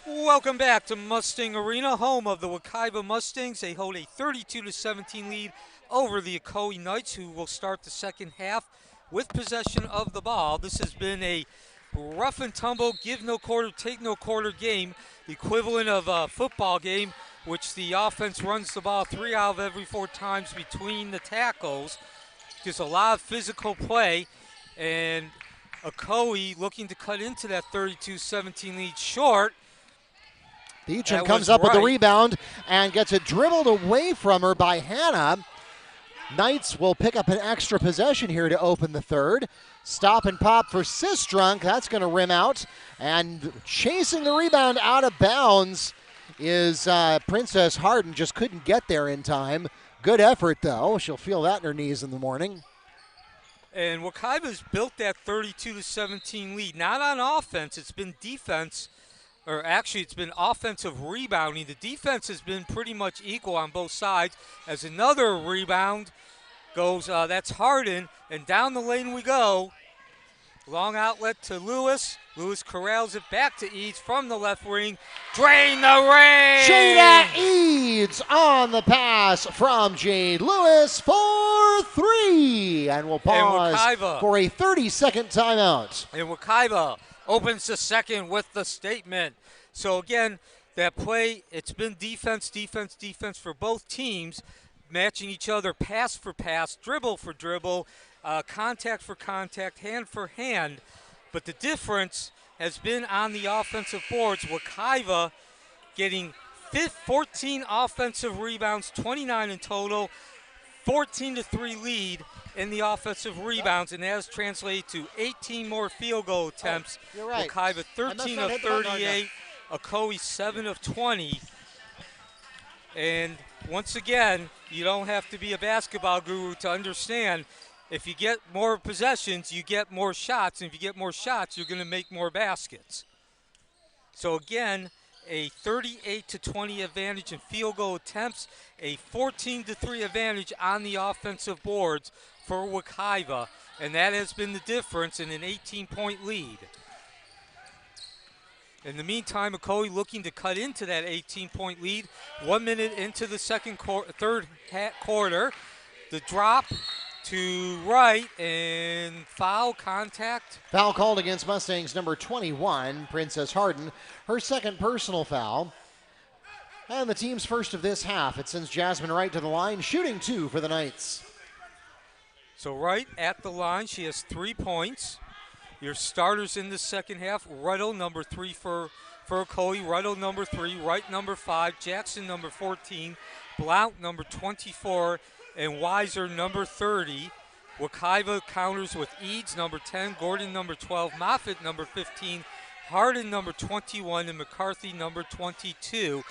Speaker 2: Welcome back to Mustang Arena, home of the Wekiva Mustangs. They hold a 32-17 lead over the Ocoee Knights, who will start the second half with possession of the ball. This has been a rough and tumble, give no quarter, take no quarter game, the equivalent of a football game, which the offense runs the ball 3 out of every 4 times between the tackles. Just a lot of physical play, and Ocoee looking to cut into that 32-17 lead short.
Speaker 1: Beecham comes up with the rebound and gets it dribbled away from her by Hannah. Knights will pick up an extra possession here to open the third. Stop and pop for Sistrunk. That's going to rim out. And chasing the rebound out of bounds is Princess Harden. Just couldn't get there in time. Good effort, though. She'll feel that in her knees in the morning.
Speaker 2: And Wekiva's built that 32-17 lead. Not on offense. It's been defense. Or actually, it's been offensive rebounding. The defense has been pretty much equal on both sides. As another rebound goes, that's Harden, and down the lane we go. Long outlet to Lewis. Lewis corrals it back to Eads from the left wing. Drain the ring!
Speaker 1: Jada Eads on the pass from Jade Lewis for 3. And we'll pause for a 30-second timeout.
Speaker 2: And Wekiva opens the second with the statement. So again, that play, it's been defense, defense, defense for both teams, matching each other pass for pass, dribble for dribble, contact for contact, hand for hand. But the difference has been on the offensive boards. Wekiva getting 14 offensive rebounds, 29 in total, 14-3 lead in the offensive rebounds, and that has translated to 18 more field goal attempts.
Speaker 1: You're right.
Speaker 2: Wekiva 13 of 38, Ocoee 7 of 20. And once again, you don't have to be a basketball guru to understand, if you get more possessions, you get more shots, and if you get more shots, you're going to make more baskets. So again, a 38-20 advantage in field goal attempts, a 14-3 advantage on the offensive boards for Wekiva, and that has been the difference in an 18-point lead. In the meantime, Ocoee looking to cut into that 18-point lead. 1 minute into the third quarter. The drop to right and foul contact.
Speaker 1: Foul called against Mustangs number 21, Princess Harden. Her second personal foul. And the team's first of this half. It sends Jasmine Wright to the line, shooting 2 for the Knights.
Speaker 2: So Wright at the line, she has 3 points. Your starters in the second half, Ruddle, number 3 for Ocoee, Ruddle, number 3, Wright, number 5, Jackson, number 14, Blount, number 24, and Weiser, number 30. Wekiva counters with Eads, number 10, Gordon, number 12, Moffitt, number 15, Harden, number 21, and McCarthy, number 22.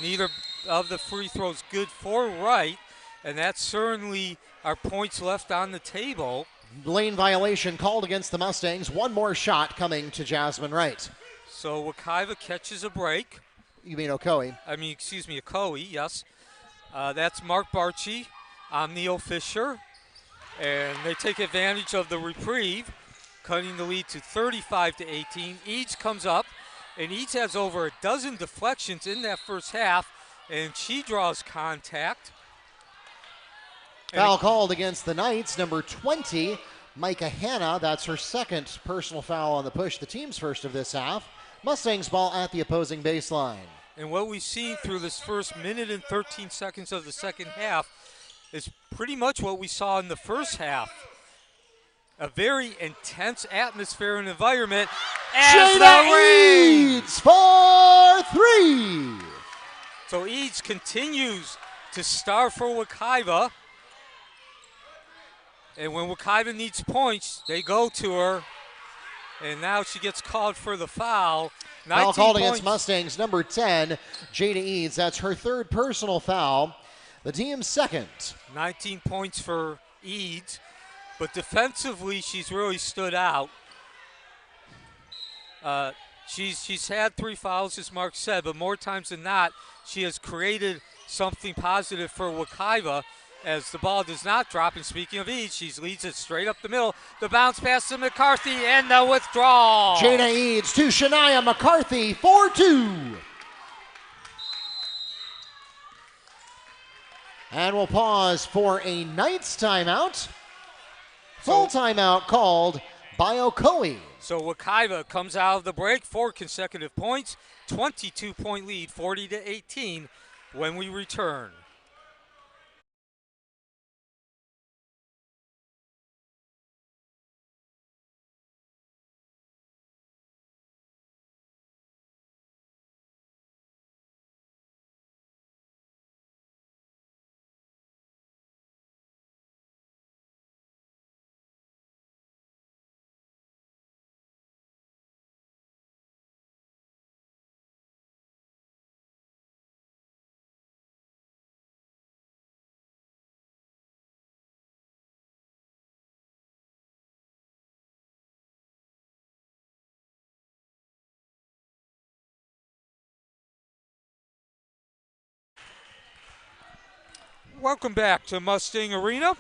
Speaker 2: Neither of the free throws good for Wright, and that's certainly our points left on the table.
Speaker 1: Lane violation called against the Mustangs. One more shot coming to Jasmine Wright.
Speaker 2: So Wekiva catches a break.
Speaker 1: You mean Ocoee?
Speaker 2: Ocoee, yes. That's Mark Barchi on Neil Fisher. And they take advantage of the reprieve, cutting the lead to 35-18. Eads comes up, and Eads has over a dozen deflections in that first half, and she draws contact.
Speaker 1: Foul called against the Knights, number 20, Micah Hanna. That's her second personal foul on the push, the team's first of this half. Mustangs ball at the opposing baseline.
Speaker 2: And what we've seen through this first minute and 13 seconds of the second half is pretty much what we saw in the first half. A very intense atmosphere and environment.
Speaker 1: Jada Eads for 3.
Speaker 2: So Eads continues to star for Wekiva. And when Wekiva needs points, they go to her. And now she gets called for the foul.
Speaker 1: Foul called against Mustangs, number 10, Jada Eads. That's her third personal foul. The team's second.
Speaker 2: 19 points for Eads. But defensively, she's really stood out. She's had 3 fouls, as Mark said, but more times than not, she has created something positive for Wekiva. as the ball does not drop. And speaking of Eads, she leads it straight up the middle. The bounce pass to McCarthy and the withdrawal.
Speaker 1: Jada Eads to Shania McCarthy, 4-2. And we'll pause for a Knights timeout. Full timeout called by Ocoee.
Speaker 2: So Wekiva comes out of the break, 4 consecutive points, 22-point lead, 40-18 when we return. Welcome back to Mustang Arena,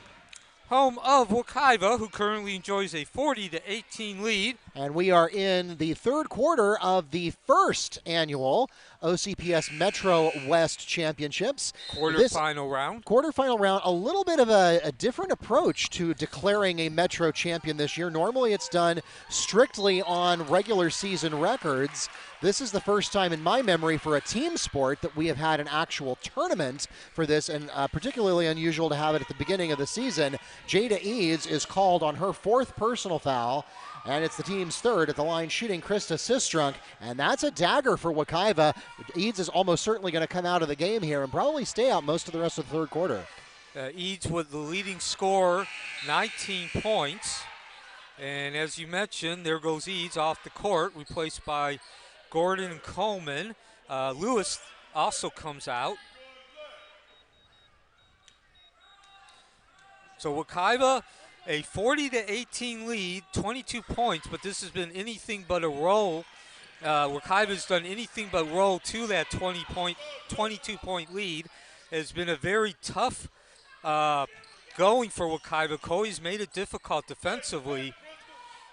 Speaker 2: home of Wekiva, who currently enjoys a 40-18 lead.
Speaker 1: And we are in the third quarter of the first annual OCPS Metro West Championships.
Speaker 2: Quarterfinal round.
Speaker 1: Quarterfinal round, a little bit of a different approach to declaring a Metro champion this year. Normally it's done strictly on regular season records. This is the first time in my memory for a team sport that we have had an actual tournament for this, and particularly unusual to have it at the beginning of the season. Jada Eads is called on her 4th personal foul, and it's the team's 3rd at the line, shooting Krista Sistrunk, and that's a dagger for Wekiva. Eads is almost certainly going to come out of the game here and probably stay out most of the rest of the third quarter.
Speaker 2: Eads with the leading scorer, 19 points. And as you mentioned, there goes Eads off the court, replaced by Gordon and Coleman. Lewis also comes out. So Wekiva, a 40-18 lead, 22 points, but this has been anything but a roll. Wekiva's done anything but roll to that 22-point lead. It's been a very tough going for Wekiva. Ocoee's made it difficult defensively.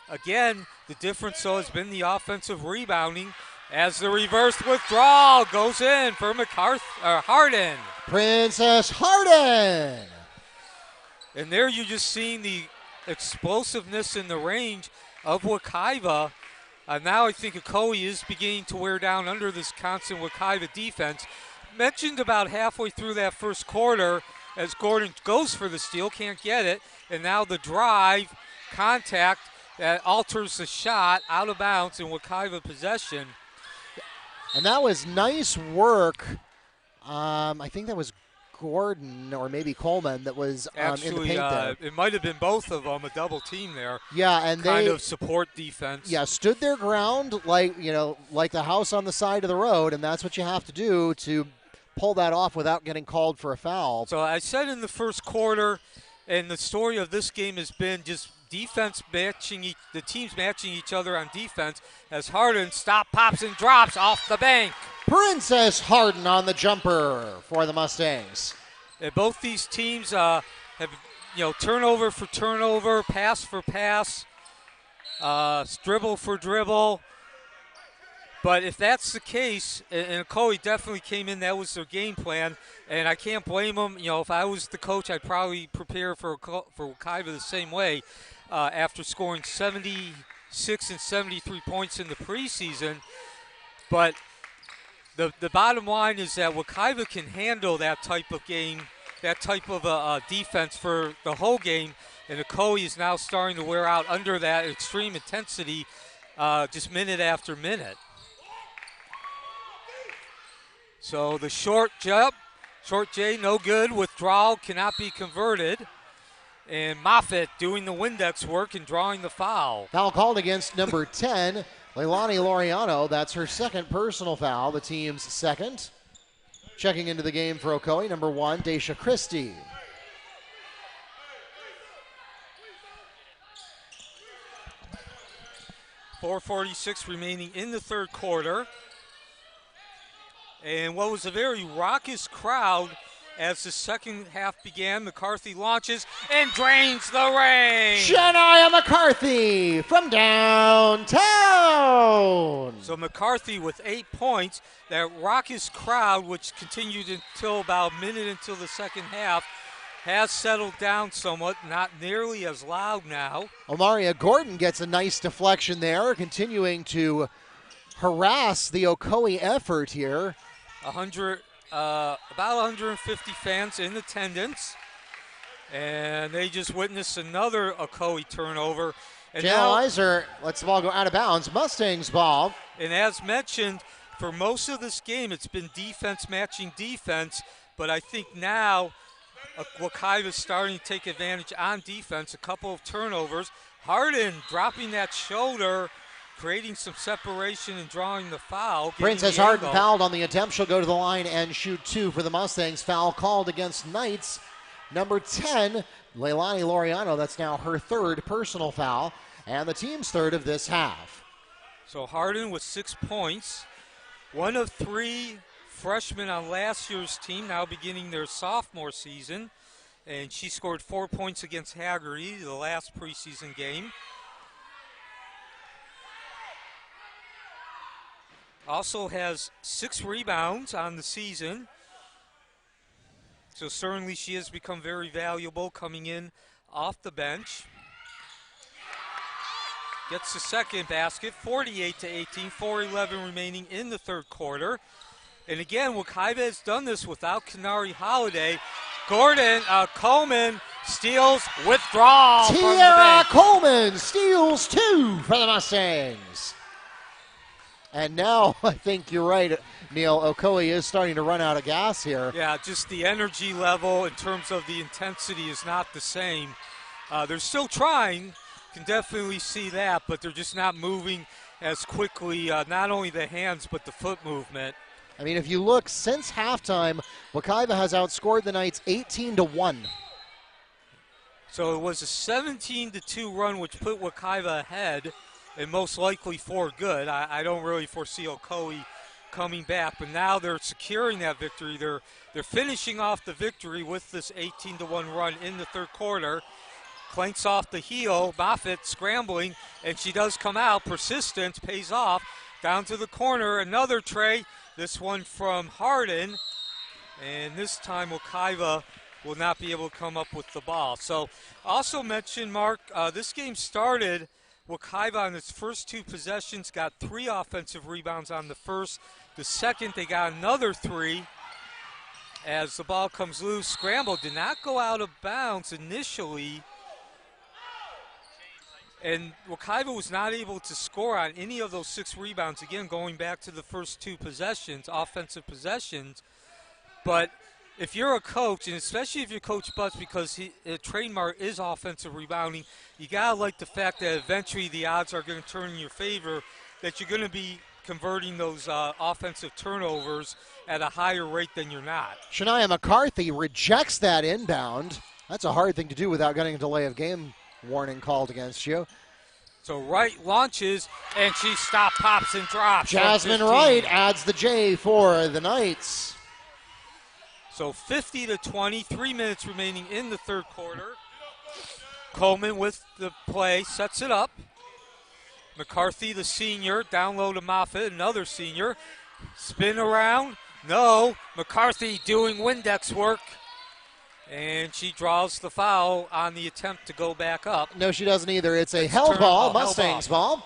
Speaker 2: Again, the difference, though, has been the offensive rebounding as the reverse withdrawal goes in for Hardin.
Speaker 1: Princess Hardin.
Speaker 2: And there you're just seeing the explosiveness in the range of Wekiva. Now I think Ocoee is beginning to wear down under this constant Wekiva defense. Mentioned about halfway through that first quarter as Gordon goes for the steal, can't get it, and now the drive, contact, that alters the shot out of bounds in Wekiva possession.
Speaker 1: And that was nice work. I think that was Gordon or maybe Coleman that was in the paint there.
Speaker 2: It might have been both of them, a double team there.
Speaker 1: Yeah, and
Speaker 2: kind of support defense.
Speaker 1: Yeah, stood their ground like the house on the side of the road, and that's what you have to do to pull that off without getting called for a foul.
Speaker 2: So I said in the first quarter, and the story of this game has been just defense matching, the teams matching each other on defense as Hardin pops and drops off the bank.
Speaker 1: Princess Hardin on the jumper for the Mustangs.
Speaker 2: And both these teams have, turnover for turnover, pass for pass, dribble for dribble. But if that's the case, and Ocoee definitely came in, that was their game plan, and I can't blame them. If I was the coach, I'd probably prepare for Wekiva the same way. After scoring 76 and 73 points in the preseason. But the bottom line is that Wekiva can handle that type of game, that type of defense for the whole game, and Ocoee is now starting to wear out under that extreme intensity just minute after minute. So the short jump, short J, no good. Withdrawal cannot be converted. And Moffitt doing the Windex work and drawing the foul.
Speaker 1: Foul called against number 10, Leilani Laureano. That's her 2nd personal foul, the team's 2nd. Checking into the game for Ocoee, number 1, Daisha Christie.
Speaker 2: .446 remaining in the third quarter. And what was a very raucous crowd as the second half began. McCarthy launches and drains the rain.
Speaker 1: Shania McCarthy from downtown.
Speaker 2: So McCarthy with 8 points. That raucous crowd, which continued until about a minute until the second half, has settled down somewhat, not nearly as loud now.
Speaker 1: Omaria Gordon gets a nice deflection there, continuing to harass the Ocoee effort here.
Speaker 2: About 150 fans in attendance, and they just witnessed another Ocoee turnover. And
Speaker 1: Jalen Weiser lets the ball go out of bounds. Mustangs ball.
Speaker 2: And as mentioned, for most of this game, it's been defense matching defense, but I think now Wekiva is starting to take advantage on defense. A couple of turnovers. Hardin dropping that shoulder, creating some separation and drawing the foul.
Speaker 1: Princess Hardin fouled on the attempt. She'll go to the line and shoot 2 for the Mustangs. Foul called against Knights. Number 10, Leilani Laureano. That's now her 3rd personal foul and the team's 3rd of this half.
Speaker 2: So Hardin with 6 points. One of 3 freshmen on last year's team, now beginning their sophomore season. And she scored 4 points against Haggerty, the last preseason game. Also has 6 rebounds on the season. So certainly she has become very valuable coming in off the bench. Gets the second basket, 48-18, 4:11 remaining in the third quarter. And again, Wekiva has done this without Kenari Holiday. Coleman steals, withdrawal from the
Speaker 1: Tiara
Speaker 2: bench.
Speaker 1: Coleman steals 2 for the Mustangs. And now, I think you're right, Neil, Ocoee is starting to run out of gas here.
Speaker 2: Yeah, just the energy level in terms of the intensity is not the same. They're still trying, can definitely see that, but they're just not moving as quickly, not only the hands, but the foot movement.
Speaker 1: I mean, if you look, since halftime, Wekiva has outscored the Knights 18-1.
Speaker 2: So it was a 17-2 run, which put Wekiva ahead, and most likely for good. I don't really foresee Ocoee coming back, but now they're securing that victory. They're finishing off the victory with this 18-1 run in the third quarter. Clanks off the heel, Moffitt scrambling, and she does come out. Persistence pays off. Down to the corner, another tray. This one from Hardin, and this time Wekiva will not be able to come up with the ball. So also mention, Mark, this game started, Wekiva on its first 2 possessions got 3 offensive rebounds on the first. The second, they got another 3 as the ball comes loose. Scramble did not go out of bounds initially. And Wekiva was not able to score on any of those 6 rebounds. Again, going back to the first 2 possessions, offensive possessions. But if you're a coach, and especially if you're Coach Butts, because his trademark is offensive rebounding, you got to like the fact that eventually the odds are going to turn in your favor, that you're going to be converting those offensive turnovers at a higher rate than you're not.
Speaker 1: Shania McCarthy rejects that inbound. That's a hard thing to do without getting a delay of game warning called against you.
Speaker 2: So Wright launches, and she pops and drops.
Speaker 1: Jasmine Wright adds the J for the Knights.
Speaker 2: So 50-20, 3 minutes remaining in the third quarter. Coleman with the play, sets it up. McCarthy, the senior, down low to Moffitt, another senior. Spin around, no. McCarthy doing Windex work. And she draws the foul on the attempt to go back up.
Speaker 1: No, she doesn't either. It's a held ball, Mustangs ball.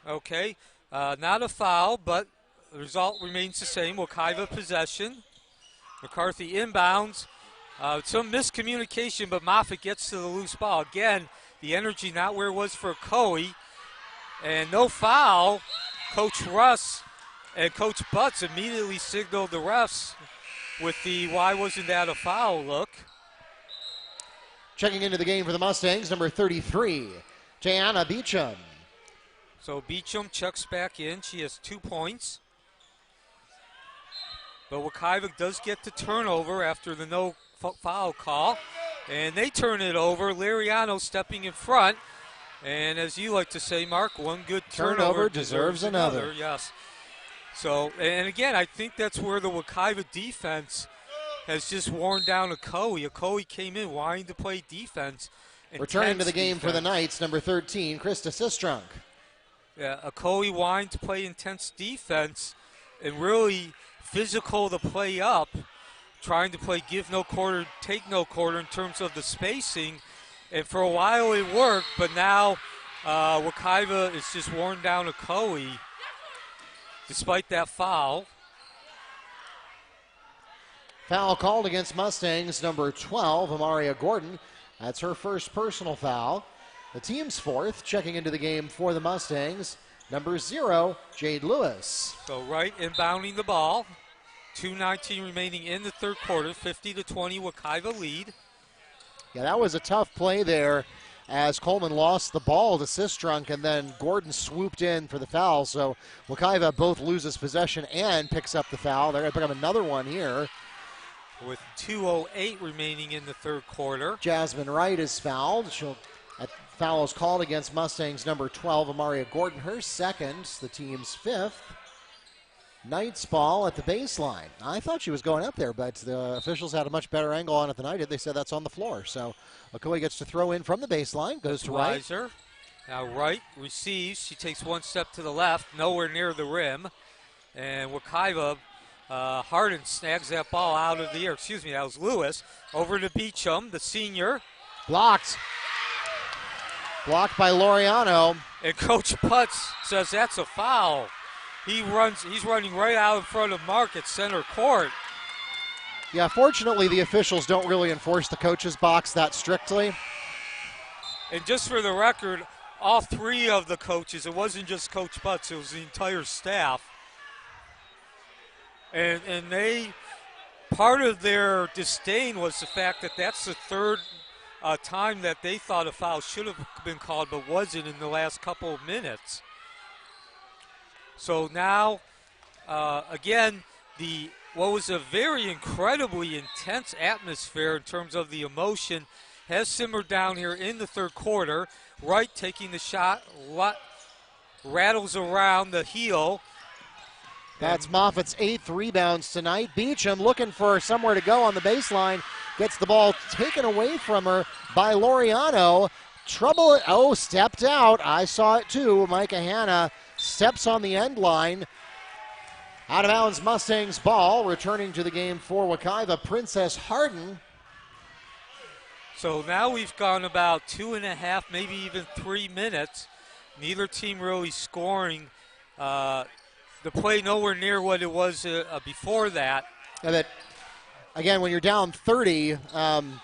Speaker 2: Okay, not a foul, but the result remains the same. Wekiva possession. McCarthy inbounds. Some miscommunication, but Moffitt gets to the loose ball. Again, the energy not where it was for Ocoee. And no foul. Coach Russ and Coach Butts immediately signaled the refs with the why wasn't that a foul look.
Speaker 1: Checking into the game for the Mustangs, number 33, Jayana Beecham.
Speaker 2: So Beecham checks back in. She has 2 points. But Wekiva does get the turnover after the no foul call. And they turn it over. Liriano stepping in front. And as you like to say, Mark, one good turnover
Speaker 1: deserves another.
Speaker 2: Yes. So, and again, I think that's where the Wekiva defense has just worn down Ocoee. Ocoee came in wanting to play defense.
Speaker 1: Returning to the game for the Knights, number 13, Krista Sistrunk.
Speaker 2: Yeah, Ocoee wanting to play intense defense and really physical to play up, trying to play give no quarter, take no quarter in terms of the spacing. And for a while it worked, but now Wekiva is just worn down Ocoee despite that foul.
Speaker 1: Foul called against Mustangs, number 12, Amaria Gordon. That's her first personal foul. The team's fourth. Checking into the game for the Mustangs, number 0, Jade Lewis.
Speaker 2: So Wright inbounding the ball. 2:19 remaining in the third quarter. 50-20 Wekiva lead.
Speaker 1: Yeah, that was a tough play there as Coleman lost the ball to Sistrunk, and then Gordon swooped in for the foul. So Wekiva both loses possession and picks up the foul. They're going to pick up another one here.
Speaker 2: With 2:08 remaining in the third quarter.
Speaker 1: Jasmine Wright is fouled. Foul is called against Mustangs number 12, Amaria Gordon, her second, the team's fifth. Knight's ball at the baseline. I thought she was going up there, but the officials had a much better angle on it than I did. They said that's on the floor. So Ocoee gets to throw in from the baseline, goes to Wright.
Speaker 2: Weiser. Now Wright receives. She takes one step to the left, nowhere near the rim. And Wekiva, Harden snags that ball out of the air. Excuse me, that was Lewis. Over to Beecham, the senior.
Speaker 1: Blocked. Blocked by Laureano.
Speaker 2: And Coach Putz says that's a foul. He's running right out in front of Mark at center court.
Speaker 1: Yeah, fortunately the officials don't really enforce the coach's box that strictly.
Speaker 2: And just for the record, all three of the coaches, it wasn't just Coach Putz, it was the entire staff. And they, part of their disdain was the fact that that's the third time that they thought a foul should have been called but wasn't in the last couple of minutes. So now, again, what was a very incredibly intense atmosphere in terms of the emotion has simmered down here in the third quarter. Wright taking the shot, rattles around the heel.
Speaker 1: That's Moffitt's 8th rebounds tonight. Beecham looking for somewhere to go on the baseline. Gets the ball taken away from her by Laureano. Stepped out. I saw it too. Micah Hanna steps on the end line. Out of bounds Mustangs ball. Returning to the game for Wekiva, Princess Harden.
Speaker 2: So now we've gone about 2.5, maybe even 3 minutes. Neither team really scoring. The play nowhere near what it was before that.
Speaker 1: Yeah, but again, when you're down 30,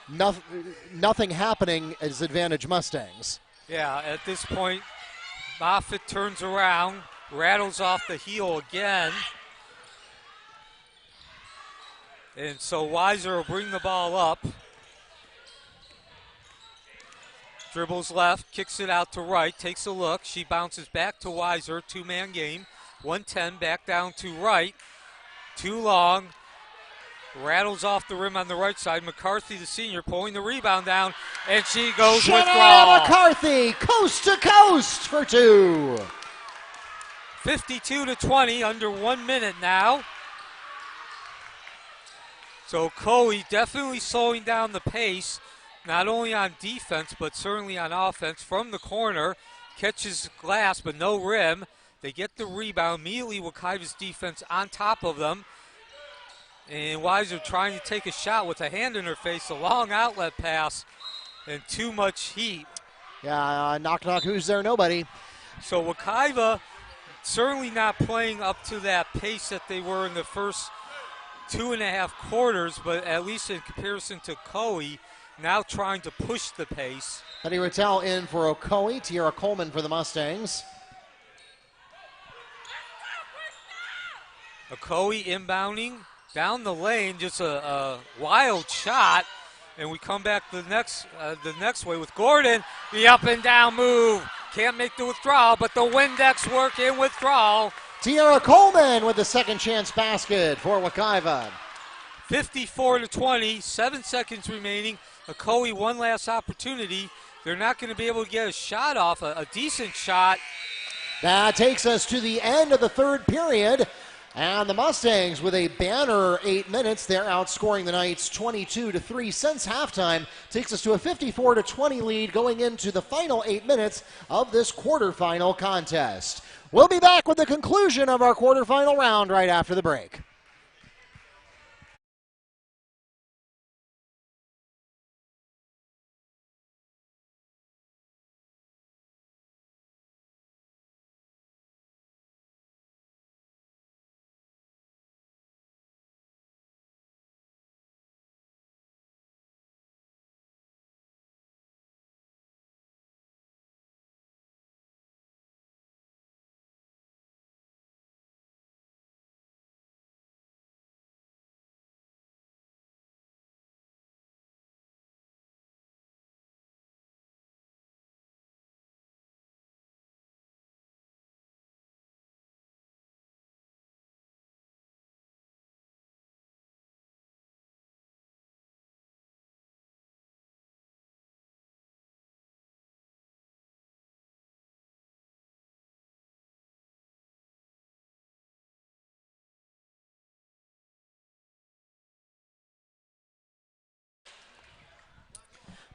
Speaker 1: nothing happening is advantage Mustangs.
Speaker 2: Yeah, at this point, Moffitt turns around, rattles off the heel again. And so Weiser will bring the ball up. Dribbles left, kicks it out to Wright, takes a look. She bounces back to Weiser, two-man game. 110 back down to Wright. Too long. Rattles off the rim on the right side. McCarthy, the senior, pulling the rebound down, and she goes withdrawal.
Speaker 1: McCarthy, coast to coast for two.
Speaker 2: 52-20, under 1 minute now. So Ocoee definitely slowing down the pace, not only on defense, but certainly on offense. From the corner, catches glass, but no rim. They get the rebound. Immediately, Wekiva's defense on top of them. And Weiser trying to take a shot with a hand in her face. A long outlet pass and too much heat.
Speaker 1: Yeah, knock, knock, who's there? Nobody.
Speaker 2: So Wekiva certainly not playing up to that pace that they were in the first 2.5 quarters, but at least in comparison to Ocoee, now trying to push the pace.
Speaker 1: Eddie Rattel in for Ocoee. Tiara Coleman for the Mustangs.
Speaker 2: Ocoee inbounding down the lane, just a wild shot, and we come back the next way with Gordon. The up and down move, can't make the withdrawal, but the Windex work in withdrawal.
Speaker 1: Tiara Coleman with the second chance basket for Wekiva.
Speaker 2: 54-20, 7 seconds remaining. Ocoee one last opportunity. They're not going to be able to get a shot off, a decent shot.
Speaker 1: That takes us to the end of the third period. And the Mustangs with a banner 8 minutes. They're outscoring the Knights 22-3 since halftime. Takes us to a 54-20 lead going into the final 8 minutes of this quarterfinal contest. We'll be back with the conclusion of our quarterfinal round right after the break.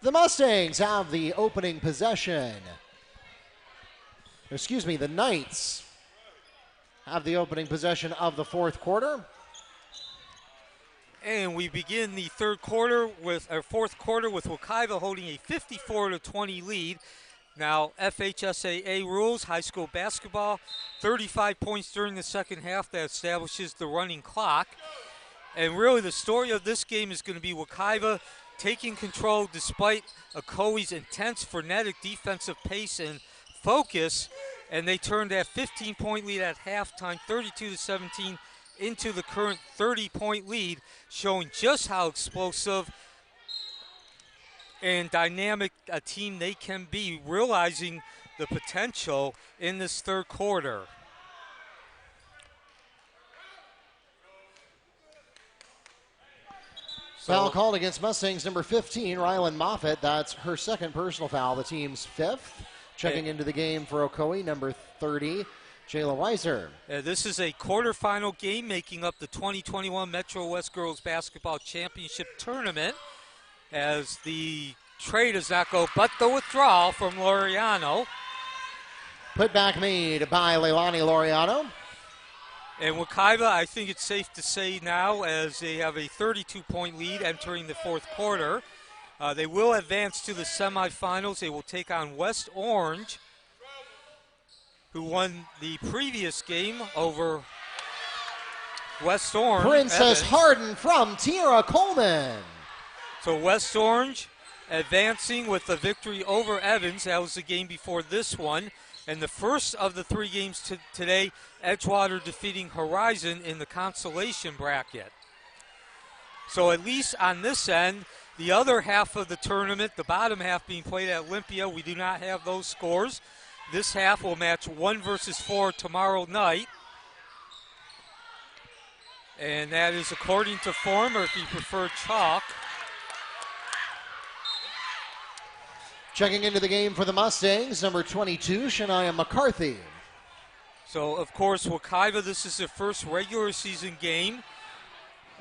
Speaker 1: The Mustangs have the opening possession. Excuse me, the Knights have the opening possession of the fourth quarter.
Speaker 2: And we begin the fourth quarter with Wekiva holding a 54-20 lead. Now, FHSAA rules, high school basketball, 35 points during the second half. That establishes the running clock. And really the story of this game is going to be Wekiva taking control despite Ocoee's intense, frenetic defensive pace and focus. And they turned that 15-point lead at halftime, 32-17, into the current 30-point lead, showing just how explosive and dynamic a team they can be, realizing the potential in this third quarter.
Speaker 1: Foul called against Mustangs number 15, Rylan Moffitt. That's her second personal foul, the team's fifth. Checking into the game for Ocoee, number 30, Jayla Weiser.
Speaker 2: This is a quarterfinal game making up the 2021 Metro West Girls Basketball Championship Tournament, as the trade does not go, but the withdrawal from Laureano.
Speaker 1: Putback made by Leilani Laureano.
Speaker 2: And Wekiva, I think it's safe to say now, as they have a 32-point lead entering the fourth quarter, they will advance to the semifinals. They will take on West Orange, who won the previous game over West Orange.
Speaker 1: Princess Harden from Tierra Coleman.
Speaker 2: So West Orange advancing with the victory over Evans. That was the game before this one. And the first of the three games today, Edgewater defeating Horizon in the consolation bracket. So at least on this end, the other half of the tournament, the bottom half being played at Olympia, we do not have those scores. This half will match 1 versus 4 tomorrow night. And that is according to form, or if you prefer chalk.
Speaker 1: Checking into the game for the Mustangs, number 22, Shania McCarthy.
Speaker 2: So, of course, Wekiva, this is their first regular season game.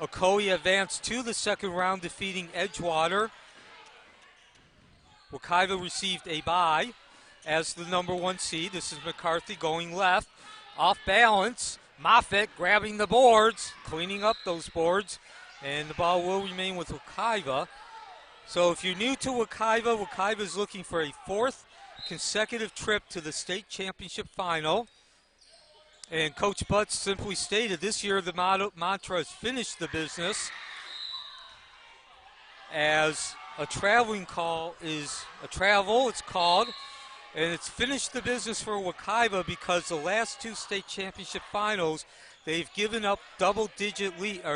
Speaker 2: Ocoee advanced to the second round, defeating Edgewater. Wekiva received a bye as the number 1 seed. This is McCarthy going left, off balance. Moffitt grabbing the boards, cleaning up those boards, and the ball will remain with Wekiva. So if you're new to Wekiva, Wekiva is looking for a 4th consecutive trip to the state championship final. And Coach Butts simply stated this year the mantra is finish the business, as a traveling call is a travel, it's called, and it's finish the business for Wekiva because the last 2 state championship finals, they've given up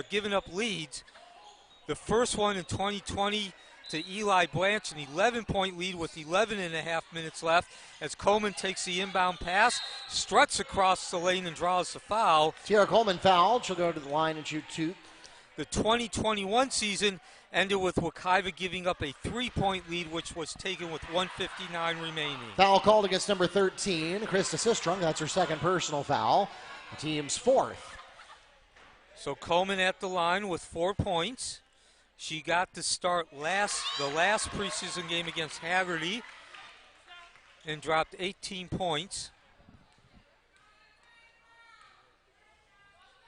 Speaker 2: given up leads. The first one in 2020 to Eli Blanche, an 11-point lead with 11.5 minutes left, as Coleman takes the inbound pass, struts across the lane and draws the foul.
Speaker 1: Tierra Coleman fouled. She'll go to the line and shoot 2.
Speaker 2: The 2021 season ended with Wekiva giving up a 3-point lead, which was taken with 1:59 remaining.
Speaker 1: Foul called against number 13, Krista Sistrunk. That's her second personal foul. The team's 4th.
Speaker 2: So Coleman at the line with 4 points. She got to start the last preseason game against Haggerty and dropped 18 points.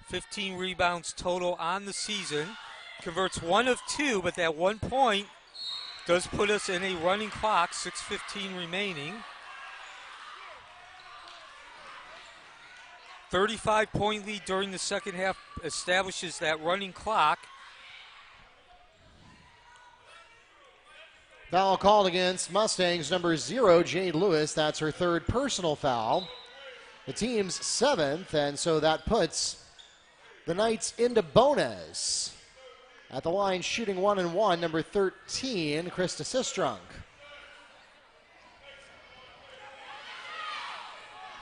Speaker 2: 15 rebounds total on the season. Converts 1 of 2, but that 1 point does put us in a running clock, 6:15 remaining. 35-point lead during the second half establishes that running clock.
Speaker 1: Foul called against Mustangs, number 0, Jade Lewis. That's her 3rd personal foul. The team's 7th, and so that puts the Knights into bonus. At the line, shooting 1 and 1, number 13, Krista Sistrunk.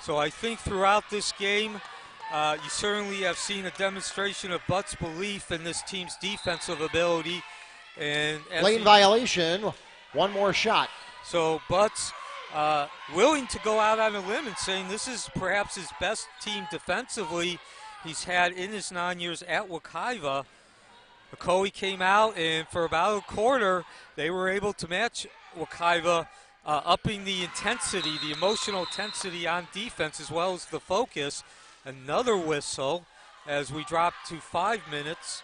Speaker 2: So I think throughout this game, you certainly have seen a demonstration of Butt's belief in this team's defensive ability. And
Speaker 1: lane violation, one more shot.
Speaker 2: So Butt's willing to go out on a limb and saying this is perhaps his best team defensively he's had in his 9 years at Wekiva. Ocoee came out, and for about a quarter, they were able to match Wekiva, upping the intensity, the emotional intensity on defense, as well as the focus. Another whistle as we drop to 5 minutes.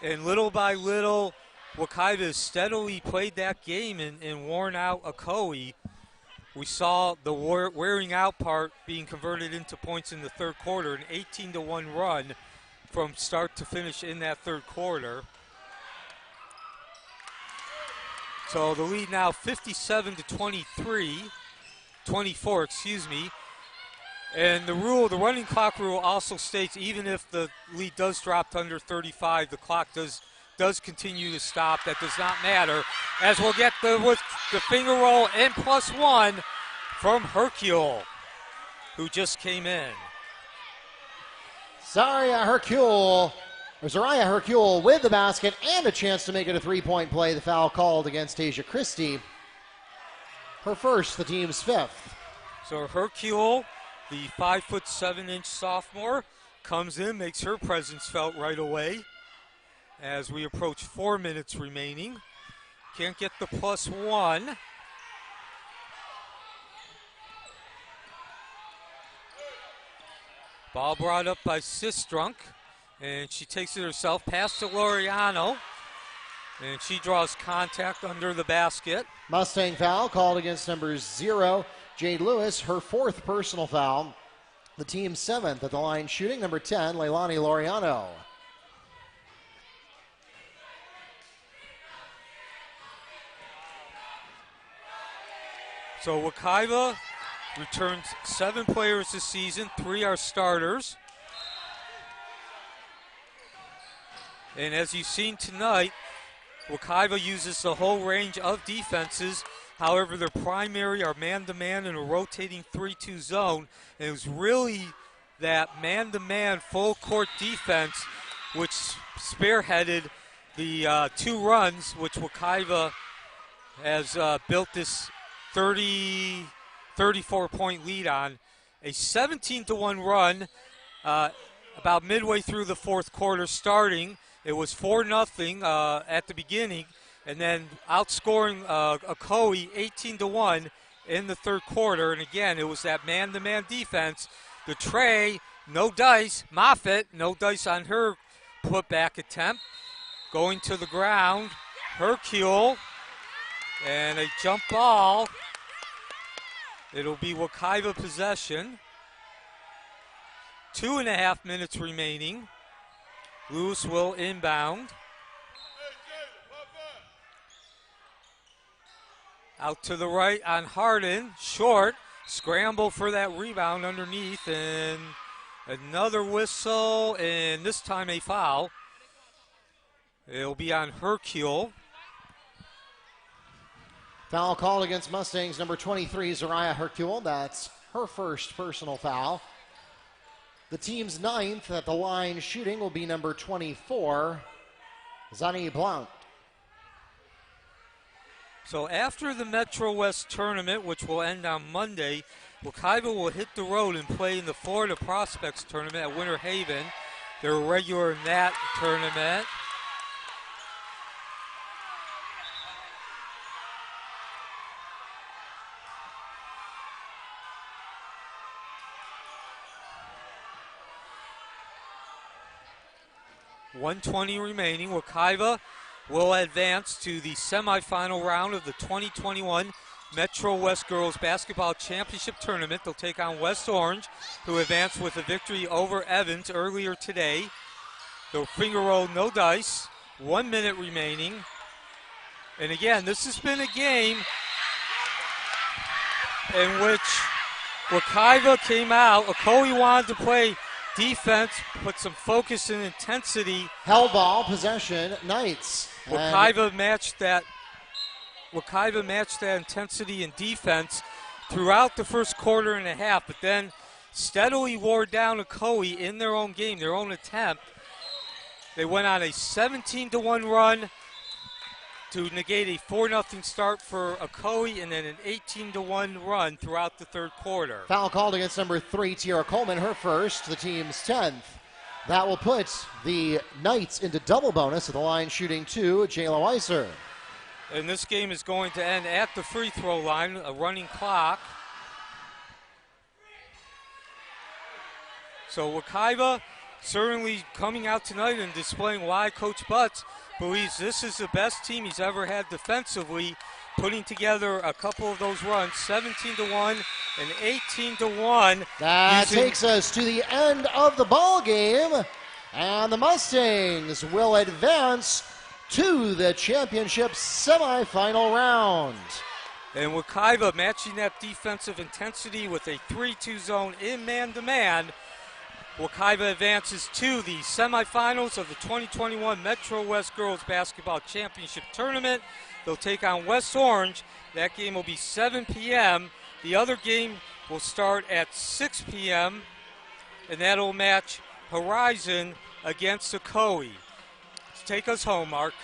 Speaker 2: And little by little, Wekiva has steadily played that game and worn out Ocoee. We saw the wearing out part being converted into points in the third quarter, an 18-1 run from start to finish in that third quarter. So the lead now 54, excuse me. And the running clock rule also states even if the lead does drop to under 35, the clock does continue to stop. That does not matter, as we'll get with the finger roll and +1 from Hercule, who just came in.
Speaker 1: Zariah Hercule with the basket and a chance to make it a 3-point play. The foul called against Asia Christie. Her first, the team's 5th.
Speaker 2: So Hercule, the 5'7" sophomore, comes in, makes her presence felt right away as we approach 4 minutes remaining. Can't get the +1. Ball brought up by Sistrunk, and she takes it herself, pass to Laureano, and she draws contact under the basket.
Speaker 1: Mustang foul called against number 0, Jade Lewis, her 4th personal foul. The team's 7th. At the line shooting, number 10, Leilani Laureano.
Speaker 2: So Wekiva returns 7 players this season, 3 are starters. And as you've seen tonight, Wekiva uses the whole range of defenses. However, their primary are man-to-man in a rotating 3-2 zone. And it was really that man-to-man full-court defense which spearheaded the 2 runs which Wekiva has built this 34-point lead on. A 17-1 run about midway through the fourth quarter starting. It was 4-0 at the beginning, and then outscoring Ocoee 18-1 in the third quarter. And again, it was that man-to-man defense. The tray, no dice. Moffitt, no dice on her putback attempt. Going to the ground, Hercule, and a jump ball. It'll be Wekiva possession. 2.5 minutes remaining. Lewis will inbound. Out to the right on Hardin. Short. Scramble for that rebound underneath. And another whistle. And this time a foul. It'll be on Hercule.
Speaker 1: Foul called against Mustangs, number 23, Zariah Hercule. That's her first personal foul. The team's 9th. At the line shooting will be number 24, Zani Blount.
Speaker 2: So after the Metro West tournament, which will end on Monday, Wekiva will hit the road and play in the Florida Prospects tournament at Winter Haven. They're a regular in that tournament. .120 remaining. Wekiva will advance to the semifinal round of the 2021 Metro West Girls Basketball Championship Tournament. They'll take on West Orange, who advanced with a victory over Evans earlier today. They'll finger roll, no dice. 1 minute remaining. And again, this has been a game in which Wekiva came out. Ocoee wanted to play defense, put some focus and intensity.
Speaker 1: Held ball, possession, Knights.
Speaker 2: Wekiva matched that intensity and defense throughout the first quarter and a half, but then steadily wore down Ocoee in their own game, their own attempt. They went on a 17-1 run to negate a 4-0 start for Ocoee, and then an 18-1 run throughout the third quarter.
Speaker 1: Foul called against number 3, Tiara Coleman, her first, the team's 10th. That will put the Knights into double bonus at the line, shooting 2, Jayla Weiser.
Speaker 2: And this game is going to end at the free throw line, a running clock. So Wekiva certainly coming out tonight and displaying why Coach Butts believes this is the best team he's ever had defensively, putting together a couple of those runs, 17-1 and 18-1.
Speaker 1: That takes us to the end of the ball game, and the Mustangs will advance to the championship semifinal round.
Speaker 2: And Wekiva matching that defensive intensity with a 3-2 zone in man-to-man. Wekiva advances to the semifinals of the 2021 Metro West Girls Basketball Championship Tournament. They'll take on West Orange. That game will be 7 p.m. The other game will start at 6 p.m., and that'll match Horizon against Ocoee. Take us home, Mark.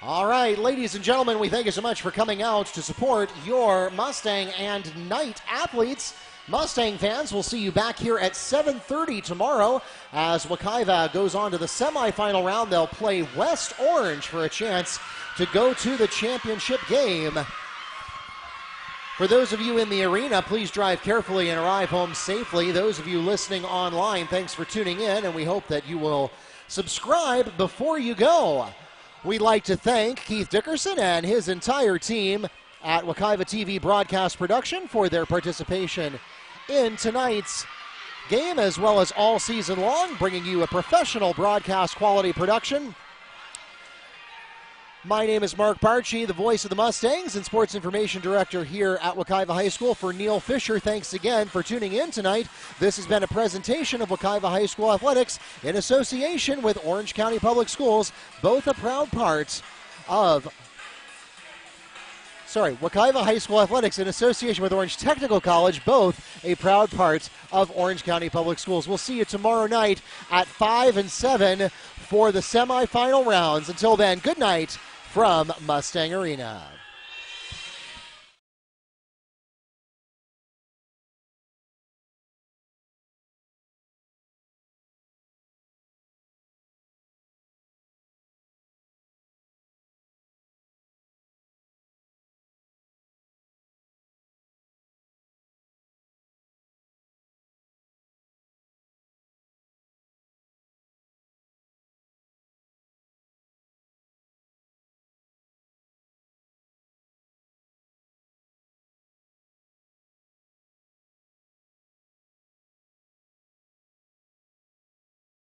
Speaker 1: All right, ladies and gentlemen, we thank you so much for coming out to support your Mustang and Knight athletes. Mustang fans, we'll see you back here at 7:30 tomorrow as Wekiva goes on to the semifinal round. They'll play West Orange for a chance to go to the championship game. For those of you in the arena, please drive carefully and arrive home safely. Those of you listening online, thanks for tuning in, and we hope that you will subscribe before you go. We'd like to thank Keith Dickerson and his entire team at Wekiva TV Broadcast Production for their participation in tonight's game, as well as all season long, bringing you a professional broadcast quality production. My name is Mark Barchi, the voice of the Mustangs and Sports Information Director here at Wekiva High School. For Neil Fisher, thanks again for tuning in tonight. This has been a presentation of Wekiva High School Athletics in association with Orange County Public Schools, both a proud part of Wekiva High School Athletics in association with Orange Technical College, both a proud part of Orange County Public Schools. We'll see you tomorrow night at 5 and 7 for the semifinal rounds. Until then, good night from Mustang Arena.